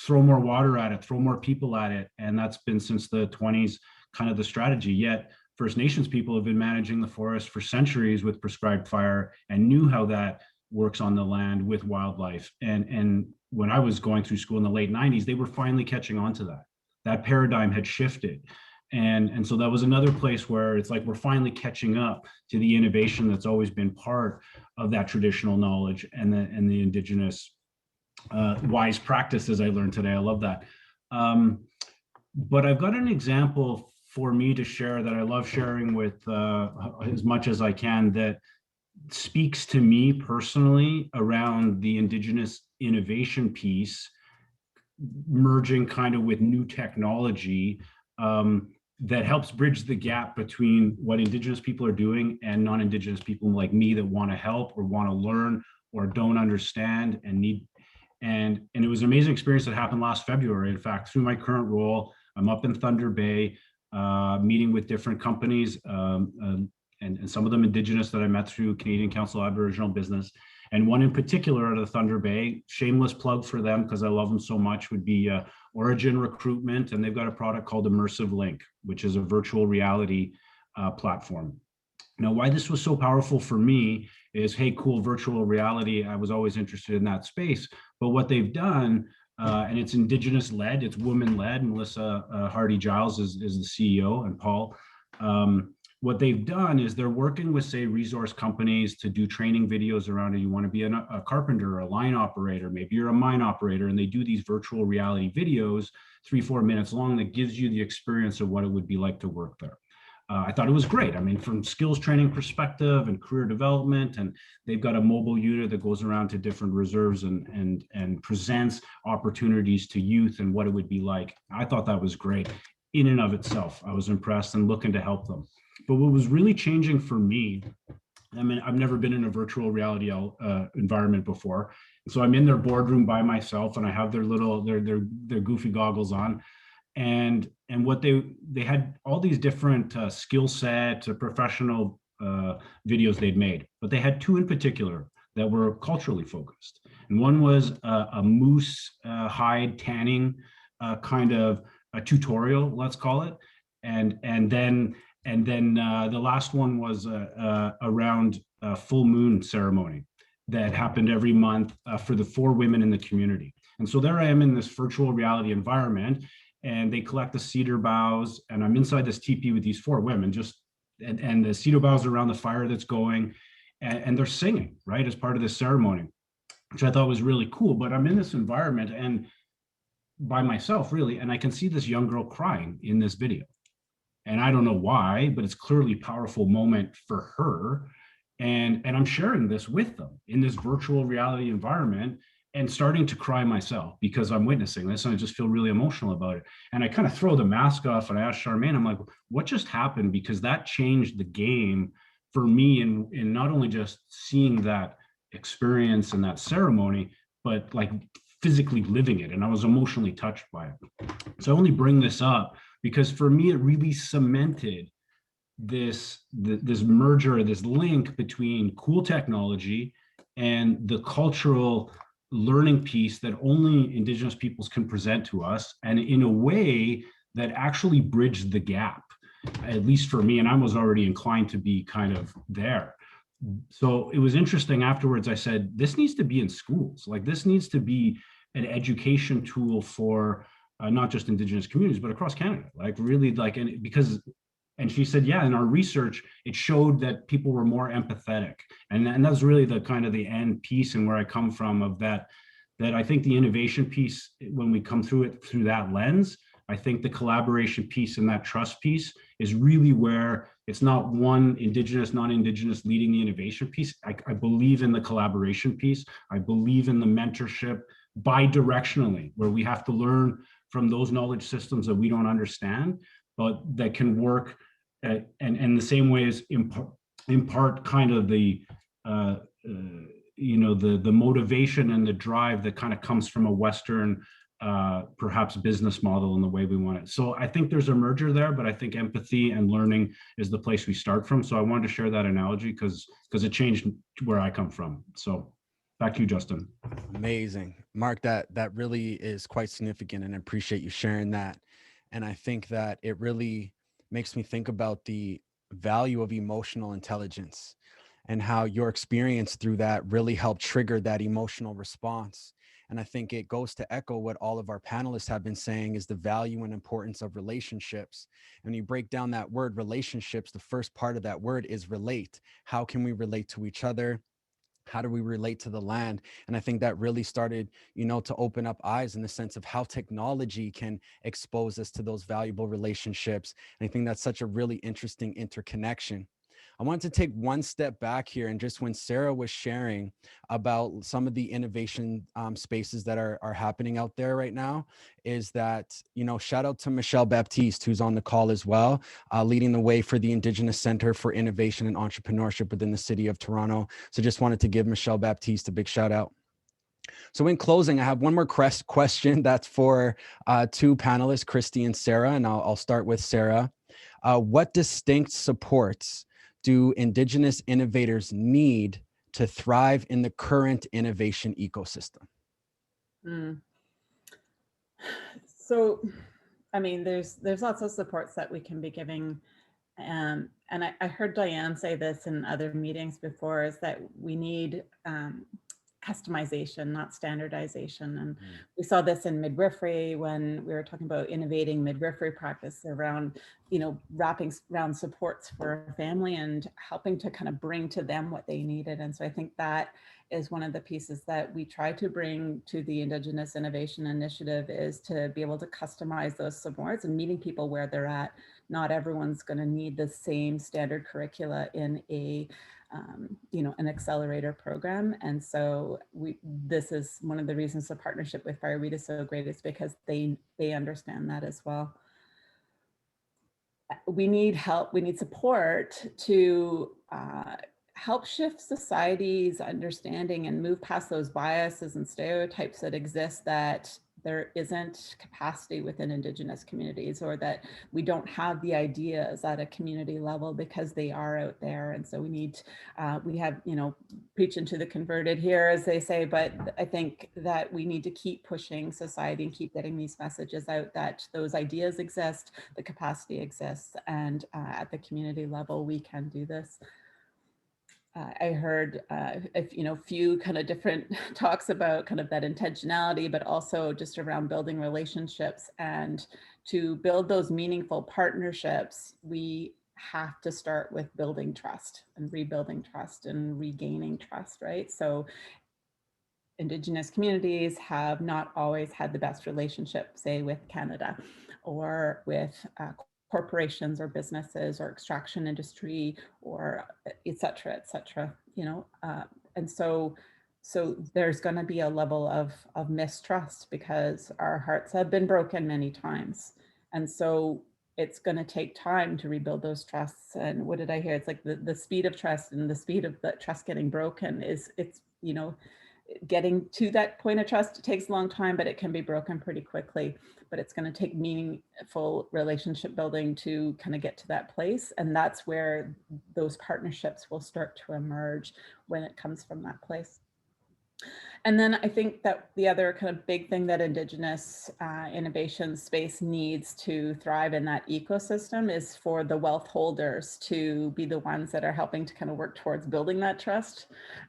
throw more water at it, throw more people at it. And that's been since the 20s kind of the strategy. Yet First Nations people have been managing the forest for centuries with prescribed fire and knew how that works on the land with wildlife. And when I was going through school in the late 90s, they were finally catching on to that. That paradigm had shifted. And so that was another place where it's like we're finally catching up to the innovation that's always been part of that traditional knowledge and the Indigenous wise practices I learned today. I love that. But I've got an example for me to share that I love sharing with as much as I can, that speaks to me personally around the Indigenous innovation piece, merging kind of with new technology that helps bridge the gap between what Indigenous people are doing and non-Indigenous people like me that want to help or want to learn or don't understand and need. And it was an amazing experience that happened last February. In fact, through my current role, I'm up in Thunder Bay, meeting with different companies, and some of them Indigenous that I met through Canadian Council of Aboriginal Business. And one in particular out of Thunder Bay, shameless plug for them because I love them so much, would be Origin Recruitment. And they've got a product called Immersive Link, which is a virtual reality platform. Now, why this was so powerful for me is, hey, cool, virtual reality. I was always interested in that space. But what they've done, and it's Indigenous led, it's women led. Melissa Hardy-Giles is the CEO, and Paul. What they've done is they're working with, say, resource companies to do training videos around it. You want to be a carpenter, a line operator, maybe you're a mine operator, and they do these virtual reality videos, 3-4 minutes long, that gives you the experience of what it would be like to work there. I thought it was great. I mean, from skills training perspective and career development, and they've got a mobile unit that goes around to different reserves and presents opportunities to youth and what it would be like. I thought that was great in and of itself. I was impressed and looking to help them. But what was really changing for me, I mean, I've never been in a virtual reality environment before. So I'm in their boardroom by myself, and I have their goofy goggles on. And what they had all these different skill set, professional videos they'd made, but they had two in particular that were culturally focused. And one was a moose hide tanning kind of a tutorial, let's call it. And then the last one was around a full moon ceremony that happened every month for the 4 women in the community. And so there I am in this virtual reality environment, and they collect the cedar boughs, and I'm inside this teepee with these 4 women, and the cedar boughs around the fire that's going, and they're singing, right, as part of this ceremony, which I thought was really cool. But I'm in this environment and by myself, really, and I can see this young girl crying in this video. And I don't know why, but it's clearly a powerful moment for her. And I'm sharing this with them in this virtual reality environment and starting to cry myself because I'm witnessing this and I just feel really emotional about it. And I kind of throw the mask off and I ask Charmaine, I'm like, what just happened? Because that changed the game for me in not only just seeing that experience and that ceremony, but like physically living it. And I was emotionally touched by it. So I only bring this up because for me, it really cemented this merger, this link between cool technology and the cultural learning piece that only Indigenous peoples can present to us, and in a way that actually bridged the gap. at least for me, and I was already inclined to be kind of there. So it was interesting afterwards. I said, this needs to be in schools. Like, this needs to be an education tool for not just Indigenous communities, but across Canada. Like, really, like, and she said, yeah, in our research, it showed that people were more empathetic. And that was really the kind of the end piece and where I come from of that I think the innovation piece, when we come through it through that lens, I think the collaboration piece and that trust piece is really where it's not one Indigenous, non-Indigenous leading the innovation piece. I believe in the collaboration piece. I believe in the mentorship bi-directionally, where we have to learn from those knowledge systems that we don't understand, but that can work and the same way as impart kind of the the motivation and the drive that kind of comes from a Western perhaps business model in the way we want it. So I think there's a merger there, but I think empathy and learning is the place we start from. So I wanted to share that analogy because it changed where I come from. So back to you, Justin. Amazing. Marc, that really is quite significant, and I appreciate you sharing that. And I think that it really makes me think about the value of emotional intelligence and how your experience through that really helped trigger that emotional response. And I think it goes to echo what all of our panelists have been saying is the value and importance of relationships. And when you break down that word relationships, the first part of that word is relate. How can we relate to each other? How do we relate to the land? And I think that really started, to open up eyes in the sense of how technology can expose us to those valuable relationships. And I think that's such a really interesting interconnection. I want to take one step back here, and just when Sara was sharing about some of the innovation spaces that are happening out there right now, is that, shout out to Michelle Baptiste, who's on the call as well, leading the way for the Indigenous Center for Innovation and Entrepreneurship within the city of Toronto. So just wanted to give Michelle Baptiste a big shout out. So in closing, I have one more question that's for two panelists, Christy and Sara, and I'll start with Sara. What distinct supports do Indigenous innovators need to thrive in the current innovation ecosystem? So, I mean, there's lots of supports that we can be giving. And I heard Diane say this in other meetings before, is that we need customization, not standardization. And we saw this in midwifery when we were talking about innovating midwifery practice around, wrapping around supports for a family and helping to kind of bring to them what they needed. And so I think that is one of the pieces that we try to bring to the Indigenous Innovation Initiative, is to be able to customize those supports and meeting people where they're at. Not everyone's going to need the same standard curricula in a an accelerator program. And so this is one of the reasons the partnership with Fireweed is so great, is because they understand that as well. We need help, we need support to help shift society's understanding and move past those biases and stereotypes that exist, that there isn't capacity within Indigenous communities, or that we don't have the ideas at a community level because they are out there. And so we need, we have, preaching to the converted here, as they say, but I think that we need to keep pushing society and keep getting these messages out that those ideas exist, the capacity exists, and at the community level, we can do this. I heard a few kind of different talks about kind of that intentionality, but also just around building relationships. And to build those meaningful partnerships, we have to start with building trust and rebuilding trust and regaining trust, right? So Indigenous communities have not always had the best relationship, say, with Canada or with corporations or businesses or extraction industry or et cetera, and so there's going to be a level of mistrust because our hearts have been broken many times. And so it's going to take time to rebuild those trusts. And what did I hear? It's like the speed of trust and the speed of the trust getting broken is, getting to that point of trust, it takes a long time, but it can be broken pretty quickly. But it's going to take meaningful relationship building to kind of get to that place. And that's where those partnerships will start to emerge, when it comes from that place. And then I think that the other kind of big thing that Indigenous innovation space needs to thrive in that ecosystem is for the wealth holders to be the ones that are helping to kind of work towards building that trust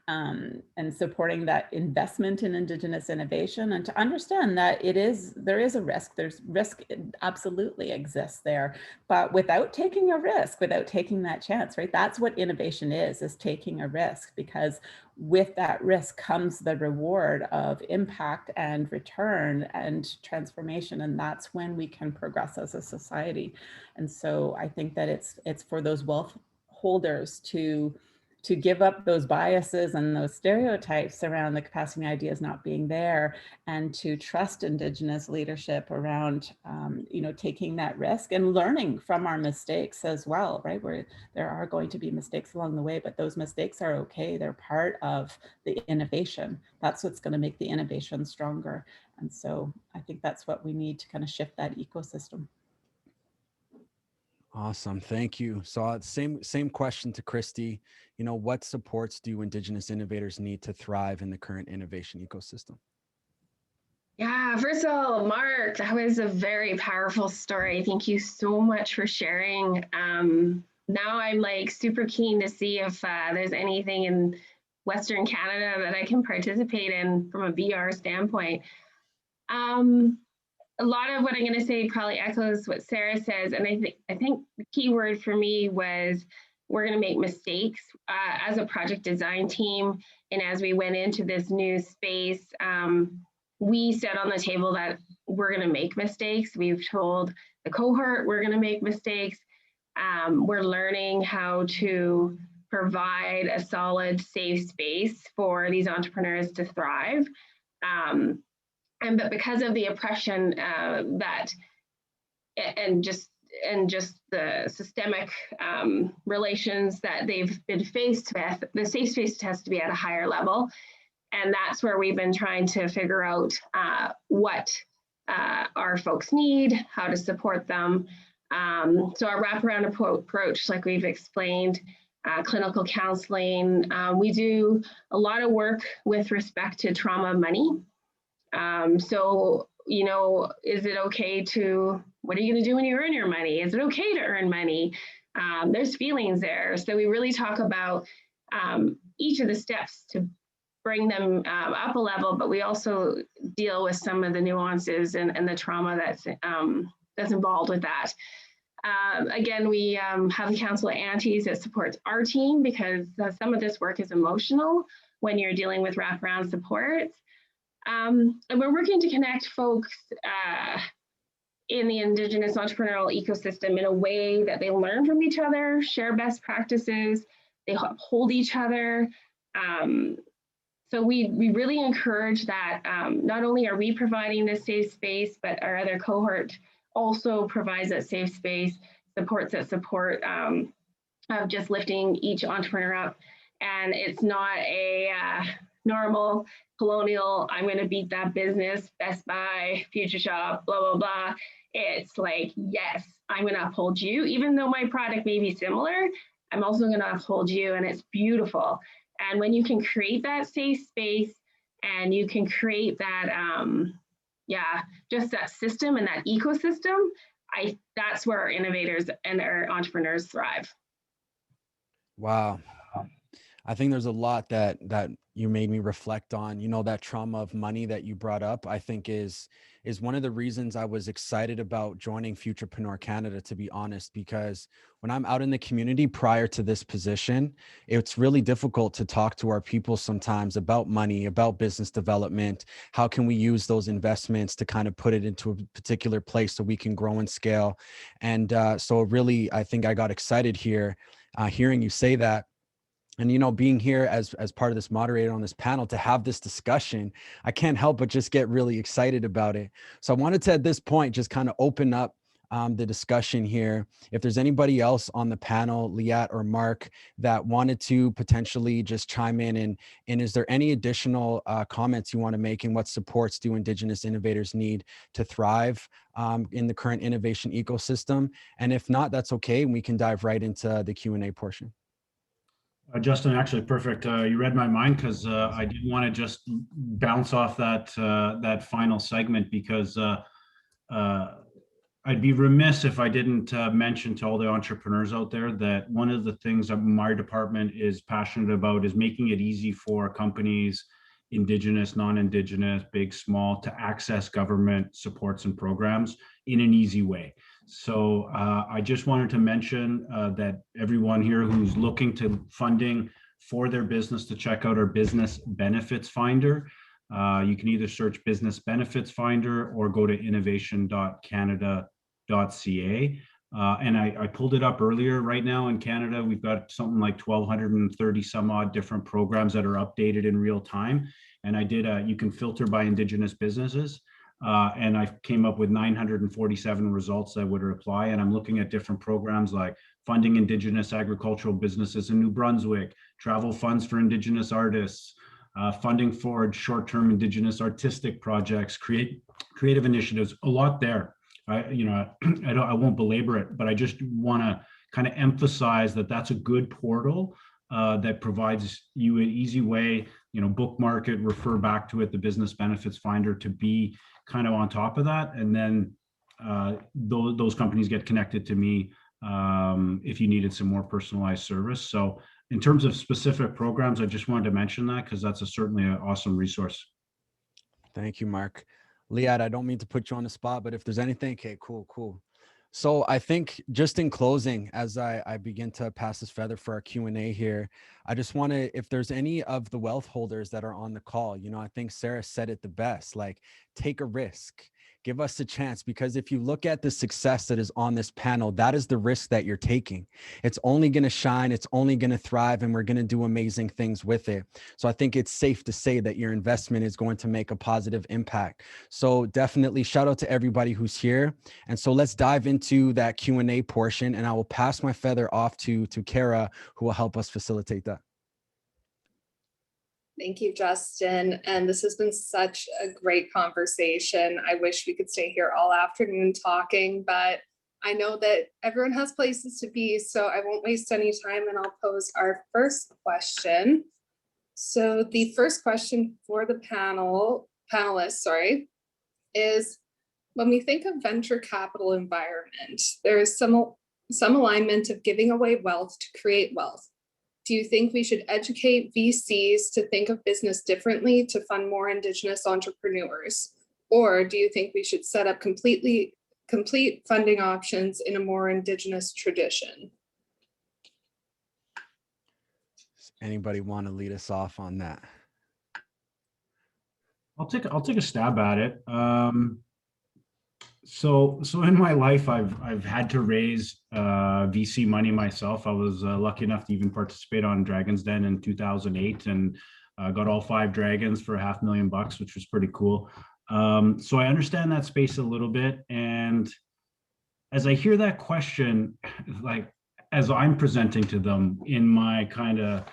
and supporting that investment in Indigenous innovation, and to understand that there is a risk. There's risk, it absolutely exists there, but without taking a risk, without taking that chance, right? That's what innovation is taking a risk, because with that risk comes the reward of impact and return and transformation. And that's when we can progress as a society. And so I think that it's for those wealth holders to give up those biases and those stereotypes around the capacity ideas not being there, and to trust Indigenous leadership around, taking that risk and learning from our mistakes as well, right? Where there are going to be mistakes along the way, but those mistakes are okay. They're part of the innovation. That's what's going to make the innovation stronger. And so I think that's what we need to kind of shift that ecosystem. Awesome. Thank you. So same question to Christy. What supports do Indigenous innovators need to thrive in the current innovation ecosystem? Yeah, first of all, Marc, that was a very powerful story. Thank you so much for sharing. Now I'm like super keen to see if there's anything in Western Canada that I can participate in from a VR standpoint. A lot of what I'm going to say probably echoes what Sara says, and I think the key word for me was we're going to make mistakes as a project design team. And as we went into this new space, we set on the table that we're going to make mistakes. We've told the cohort we're going to make mistakes. We're learning how to provide a solid, safe space for these entrepreneurs to thrive. But because of the oppression and just the systemic relations that they've been faced with, the safe space has to be at a higher level. And that's where we've been trying to figure out what our folks need, how to support them. So our wraparound approach, like we've explained, clinical counseling. We do a lot of work with respect to trauma money. So, is it okay what are you going to do when you earn your money? Is it okay to earn money? There's feelings there. So we really talk about each of the steps to bring them up a level, but we also deal with some of the nuances and the trauma that's involved with that. Again, we have a council of aunties that supports our team, because some of this work is emotional when you're dealing with wraparound supports. And we're working to connect folks in the Indigenous entrepreneurial ecosystem in a way that they learn from each other, share best practices, they uphold each other. So we really encourage that not only are we providing this safe space, but our other cohort also provides that safe space, supports that support of just lifting each entrepreneur up. And it's not a normal colonial, I'm going to beat that business, Best Buy, Future Shop, blah, blah, blah. It's like, yes, I'm going to uphold you. Even though my product may be similar, I'm also going to uphold you. And it's beautiful. And when you can create that safe space and you can create that, just that system and that ecosystem, that's where our innovators and our entrepreneurs thrive. Wow. I think there's a lot that you made me reflect on. That trauma of money that you brought up, I think is one of the reasons I was excited about joining Futurpreneur Canada, to be honest, because when I'm out in the community prior to this position, it's really difficult to talk to our people sometimes about money, about business development. How can we use those investments to kind of put it into a particular place so we can grow and scale? And so really, I think I got excited here, hearing you say that. And, being here as part of this moderator on this panel to have this discussion, I can't help but just get really excited about it. So I wanted to, at this point, just kind of open up the discussion here. If there's anybody else on the panel, Leeat or Marc, that wanted to potentially just chime in, and is there any additional comments you want to make, and what supports do Indigenous innovators need to thrive in the current innovation ecosystem? And if not, that's okay. And we can dive right into the Q&A portion. Justin, actually, perfect. You read my mind because I didn't want to just bounce off that that final segment because I'd be remiss if I didn't mention to all the entrepreneurs out there that one of the things that my department is passionate about is making it easy for companies, Indigenous, non-Indigenous, big, small, to access government supports and programs in an easy way. So I just wanted to mention that everyone here who's looking to funding for their business to check out our business benefits finder. You can either search business benefits finder or go to innovation.canada.ca. And I pulled it up earlier. Right now in Canada, we've got something like 1,230 some odd different programs that are updated in real time. And I did you can filter by Indigenous businesses. And I came up with 947 results that would apply. And I'm looking at different programs like funding Indigenous agricultural businesses in New Brunswick, travel funds for Indigenous artists, funding for short-term Indigenous artistic projects, creative initiatives, a lot there. I won't belabor it, but I just want to kind of emphasize that that's a good portal that provides you an easy way, bookmark it, refer back to it, the business benefits finder, to be kind of on top of that. And then those companies get connected to me if you needed some more personalized service. So in terms of specific programs, I just wanted to mention that because that's certainly an awesome resource. Thank you, Marc. Leeat, I don't mean to put you on the spot, but if there's anything, okay, cool. So I think just in closing, as I begin to pass this feather for our Q&A here, I just want to, if there's any of the wealth holders that are on the call, I think Sara said it the best, like take a risk. Give us a chance, because if you look at the success that is on this panel, that is the risk that you're taking. It's only going to shine, it's only going to thrive, and we're going to do amazing things with it. So I think it's safe to say that your investment is going to make a positive impact. So definitely shout out to everybody who's here. And so let's dive into that Q&A portion, and I will pass my feather off to Kara, who will help us facilitate that. Thank you, Justin. And this has been such a great conversation. I wish we could stay here all afternoon talking, but I know that everyone has places to be, so I won't waste any time, and I'll pose our first question. So the first question for the panelists, is when we think of venture capital environment, there is some alignment of giving away wealth to create wealth. Do you think we should educate VCs to think of business differently to fund more Indigenous entrepreneurs? Or do you think we should set up complete funding options in a more Indigenous tradition? Does anybody want to lead us off on that? I'll take a stab at it. So in my life, I've had to raise VC money myself. I was lucky enough to even participate on Dragon's Den in 2008, and got all 5 dragons for $500,000, which was pretty cool. So I understand that space a little bit, and as I hear that question, like as I'm presenting to them in my kind of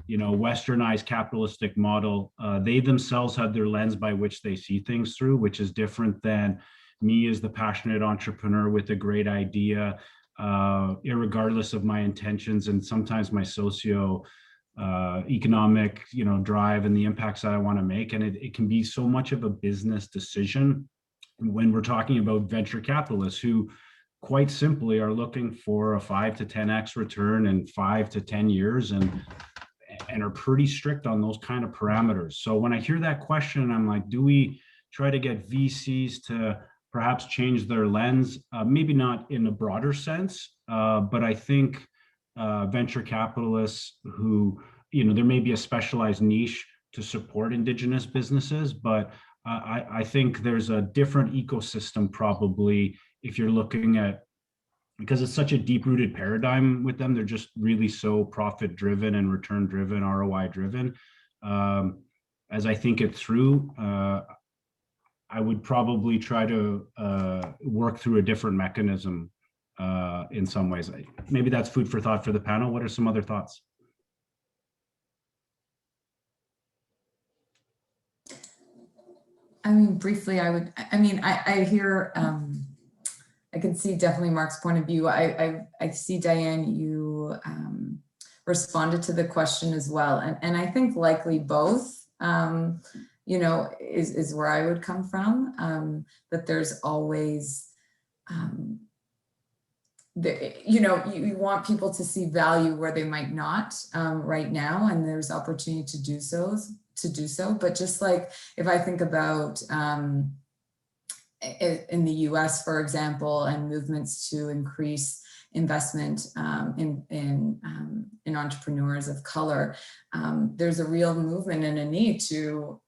westernized capitalistic model, they themselves have their lens by which they see things through, which is different than me as the passionate entrepreneur with a great idea, irregardless of my intentions and sometimes my socio-economic, drive and the impacts that I want to make. And it can be so much of a business decision when we're talking about venture capitalists who quite simply are looking for a 5 to 10x return in 5 to 10 years and are pretty strict on those kind of parameters. So when I hear that question, I'm like, do we try to get VCs to perhaps change their lens? Maybe not in a broader sense, but I think venture capitalists who, there may be a specialized niche to support Indigenous businesses, but I think there's a different ecosystem probably if you're looking at, because it's such a deep-rooted paradigm with them. They're just really so profit-driven and return-driven, ROI-driven. As I think it through, I would probably try to work through a different mechanism in some ways. Maybe that's food for thought for the panel. What are some other thoughts? I mean, briefly, I hear, I can see definitely Marc's point of view. I see, Diane, you responded to the question as well. And I think likely both, you know, is where I would come from, that there's always, you know, you want people to see value where they might not right now, and there's opportunity to do so. But just like if I think about in the US, for example, and movements to increase investment in entrepreneurs of color, there's a real movement and a need to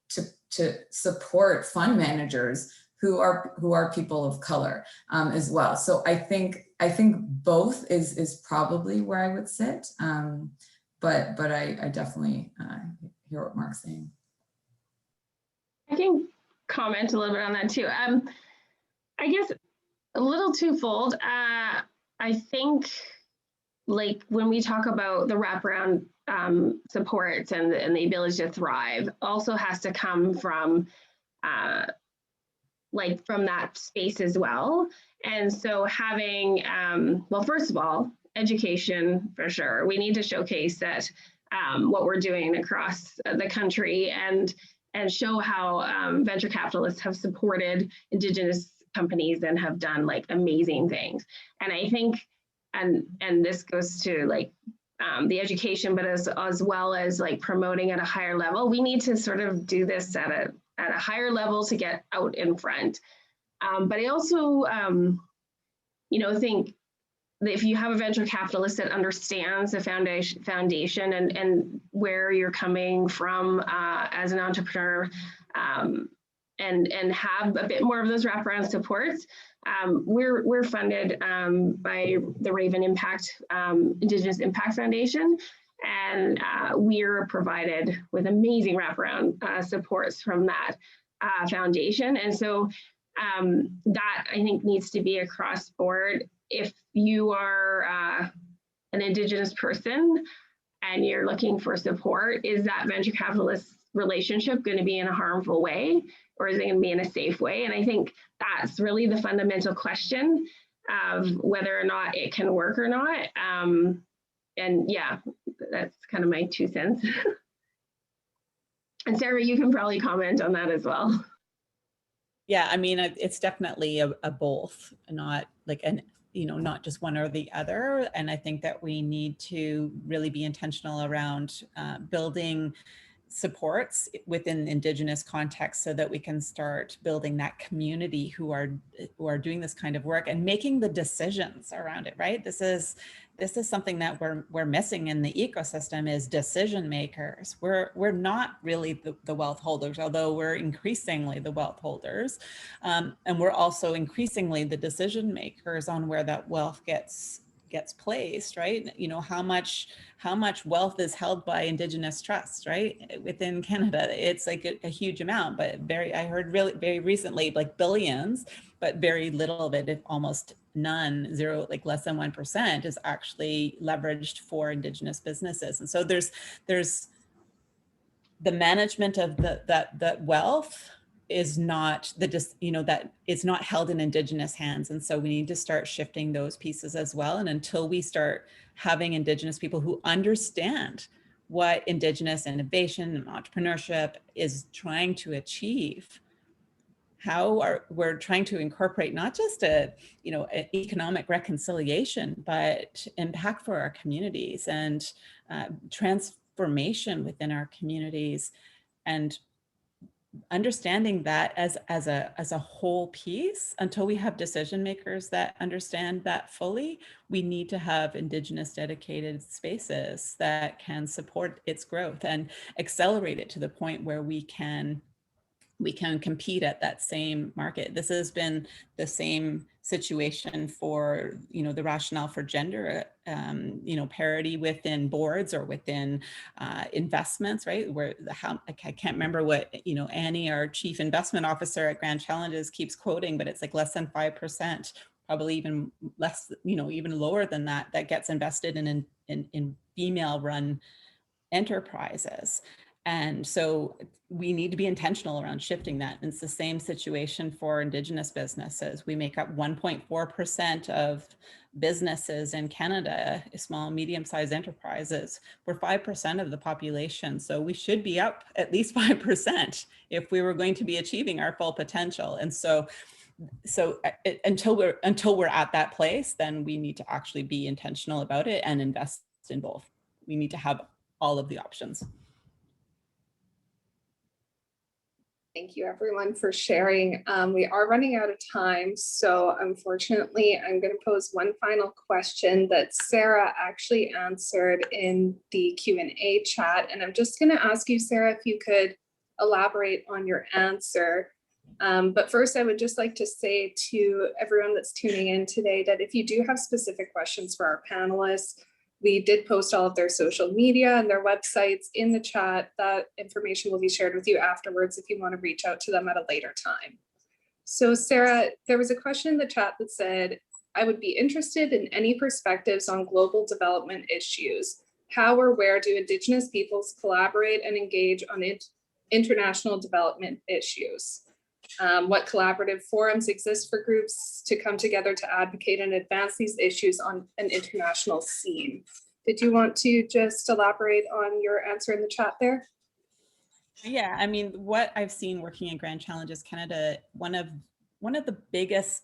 support fund managers who are people of color as well. So I think both is probably where I would sit, but I definitely hear what Marc's saying. I can comment a little bit on that too. I guess a little twofold. I think, like, when we talk about the wraparound supports and the ability to thrive, also has to come from from that space as well. And so having, well, first of all, education for sure. We need to showcase that what we're doing across the country and show how venture capitalists have supported Indigenous companies and have done like amazing things. And I think, and this goes to like the education, but as well as like promoting at a higher level, we need to sort of do this at a higher level to get out in front. But I also, you know, think that if you have a venture capitalist that understands the foundation and where you're coming from as an entrepreneur, and have a bit more of those wraparound supports, we're funded by the Raven Impact Indigenous Impact Foundation, and we're provided with amazing wraparound supports from that foundation. And so that I think needs to be across board. If you are an Indigenous person and you're looking for support, is that venture capitalist relationship going to be in a harmful way, or is it going to be in a safe way? And I think that's really the fundamental question of whether or not it can work or not. And yeah, that's kind of my 2 cents. And Sara, you can probably comment on that as well. Yeah, I mean, it's definitely a both, not like not just one or the other. And I think that we need to really be intentional around building supports within Indigenous context so that we can start building that community who are doing this kind of work and making the decisions around it, right? This is something that we're missing in the ecosystem, is decision makers. We're not really the wealth holders, although we're increasingly the wealth holders. And we're also increasingly the decision makers on where that wealth gets placed, right? You know, how much wealth is held by Indigenous trusts, right? Within Canada, it's like a huge amount, but I heard really very recently, like billions, but very little of it, if almost none, zero, like less than 1% is actually leveraged for Indigenous businesses. And so there's the management of that wealth is not that it's not held in Indigenous hands. And so we need to start shifting those pieces as well. And until we start having Indigenous people who understand what Indigenous innovation and entrepreneurship is trying to achieve, we're trying to incorporate not just an economic reconciliation, but impact for our communities and transformation within our communities, and understanding that as a whole piece. Until we have decision makers that understand that fully, we need to have Indigenous dedicated spaces that can support its growth and accelerate it to the point where we can compete at that same market. This has been the same situation for, the rationale for gender, parity within boards or within investments, right? Where I can't remember what, Annie, our chief investment officer at Grand Challenges, keeps quoting, but it's like less than 5%, probably even less, even lower than that gets invested in female run enterprises. And so we need to be intentional around shifting that. And it's the same situation for Indigenous businesses. We make up 1.4% of businesses in Canada, small, medium-sized enterprises. We're 5% of the population. So we should be up at least 5% if we were going to be achieving our full potential. And so until we're at that place, then we need to actually be intentional about it and invest in both. We need to have all of the options. Thank you everyone for sharing. We are running out of time, so unfortunately I'm going to pose one final question that Sara actually answered in the Q&A chat, and I'm just going to ask you, Sara, if you could elaborate on your answer. But first, I would just like to say to everyone that's tuning in today that if you do have specific questions for our panelists, we did post all of their social media and their websites in the chat. That information will be shared with you afterwards if you want to reach out to them at a later time. So Sara, there was a question in the chat that said, I would be interested in any perspectives on global development issues. How or where do Indigenous peoples collaborate and engage on international development issues? What collaborative forums exist for groups to come together to advocate and advance these issues on an international scene? Did you want to just elaborate on your answer in the chat there? Yeah, I mean, what I've seen working in Grand Challenges Canada, one of the biggest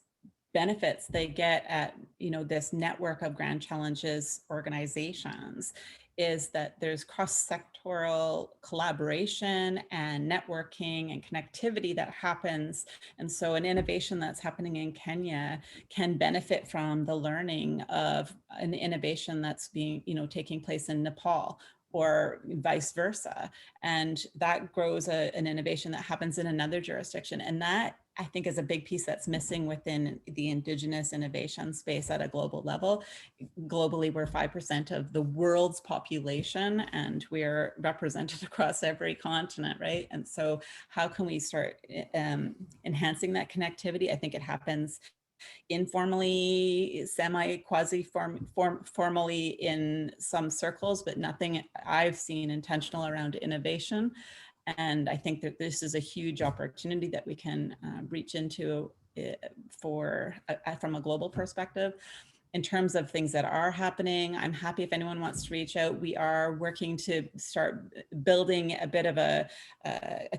benefits they get at, this network of Grand Challenges organizations is that there's cross-sectoral collaboration and networking and connectivity that happens. And so an innovation that's happening in Kenya can benefit from the learning of an innovation that's being, taking place in Nepal, or vice versa. And that grows an innovation that happens in another jurisdiction. And that, I think, is a big piece that's missing within the Indigenous innovation space at a global level. Globally, we're 5% of the world's population, and we're represented across every continent, right? And so how can we start enhancing that connectivity? I think it happens informally, formally in some circles, but nothing I've seen intentional around innovation. And I think that this is a huge opportunity that we can reach into from a global perspective. In terms of things that are happening, I'm happy if anyone wants to reach out. We are working to start building a bit of a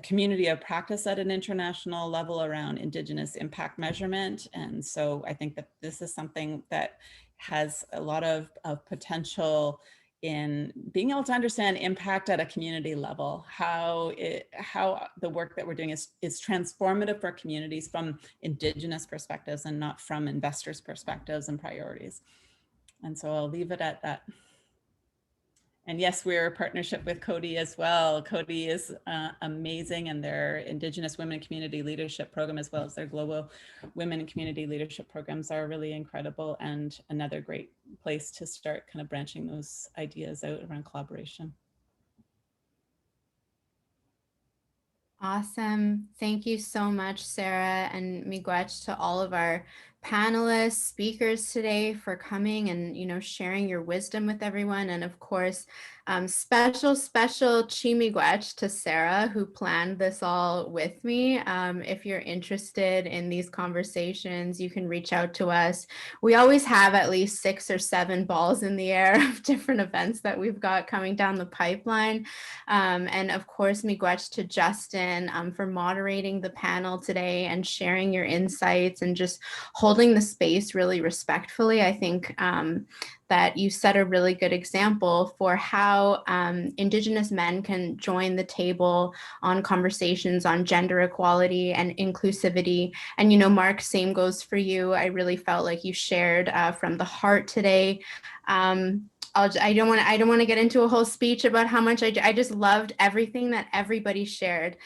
community of practice at an international level around Indigenous impact measurement. And so I think that this is something that has a lot of potential in being able to understand impact at a community level, how the work that we're doing is transformative for communities from Indigenous perspectives and not from investors' perspectives and priorities. And so I'll leave it at that. And yes, we're a partnership with Coady as well. Coady is amazing, and their Indigenous Women Community Leadership Program, as well as their Global Women and Community Leadership Programs, are really incredible, and another great place to start kind of branching those ideas out around collaboration. Awesome. Thank you so much, Sara and Miigwech, to all of our panelists, speakers today for coming and, sharing your wisdom with everyone. And of course, special Miigwech to Sara, who planned this all with me. If you're interested in these conversations, you can reach out to us. We always have at least 6 or 7 balls in the air of different events that we've got coming down the pipeline. And of course, Miigwech to Justin for moderating the panel today and sharing your insights and just holding the space really respectfully. I think that you set a really good example for how Indigenous men can join the table on conversations on gender equality and inclusivity. And, Marc, same goes for you. I really felt like you shared from the heart today. I don't want to get into a whole speech about how much I just loved everything that everybody shared.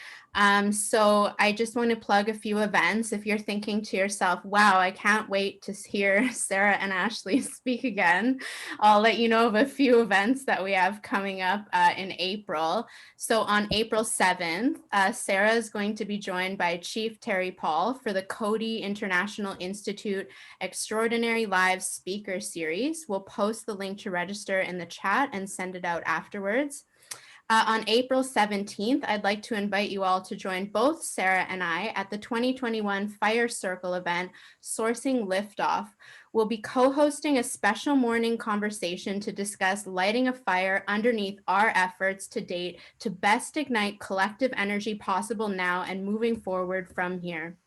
So I just want to plug a few events. If you're thinking to yourself, wow, I can't wait to hear Sara and Ashley speak again, I'll let you know of a few events that we have coming up in April. So on April 7th, Sara is going to be joined by Chief Terry Paul for the Coady International Institute Extraordinary Live Speaker Series. We'll post the link to register in the chat and send it out afterwards. On April 17th, I'd like to invite you all to join both Sara and I at the 2021 Fire Circle event, Sourcing Liftoff. We'll be co-hosting a special morning conversation to discuss lighting a fire underneath our efforts to date to best ignite collective energy possible now and moving forward from here.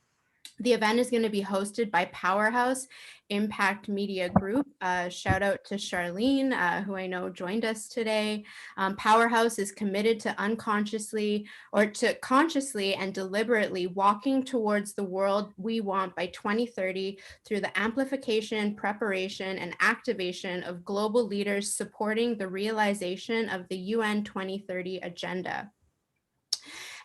The event is going to be hosted by Powerhouse Impact Media Group. Shout out to Charlene, who I know joined us today. Powerhouse is committed to consciously and deliberately walking towards the world we want by 2030 through the amplification, preparation, and activation of global leaders supporting the realization of the UN 2030 agenda.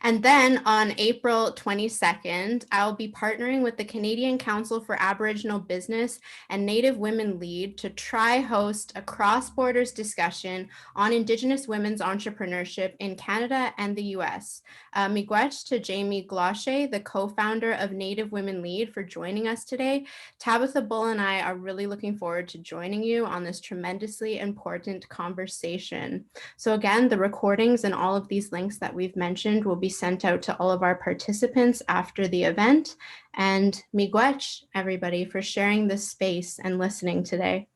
And then on April 22nd, I'll be partnering with the Canadian Council for Aboriginal Business and Native Women Lead to try host a cross-borders discussion on Indigenous women's entrepreneurship in Canada and the US. Miigwech to Jamie Glosche, the co-founder of Native Women Lead, for joining us today. Tabitha Bull and I are really looking forward to joining you on this tremendously important conversation. So again, the recordings and all of these links that we've mentioned will be sent out to all of our participants after the event. And miigwech, everybody, for sharing this space and listening today.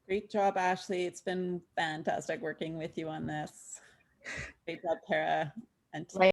Great job, Ashley. It's been fantastic working with you on this. Great job, Tara. And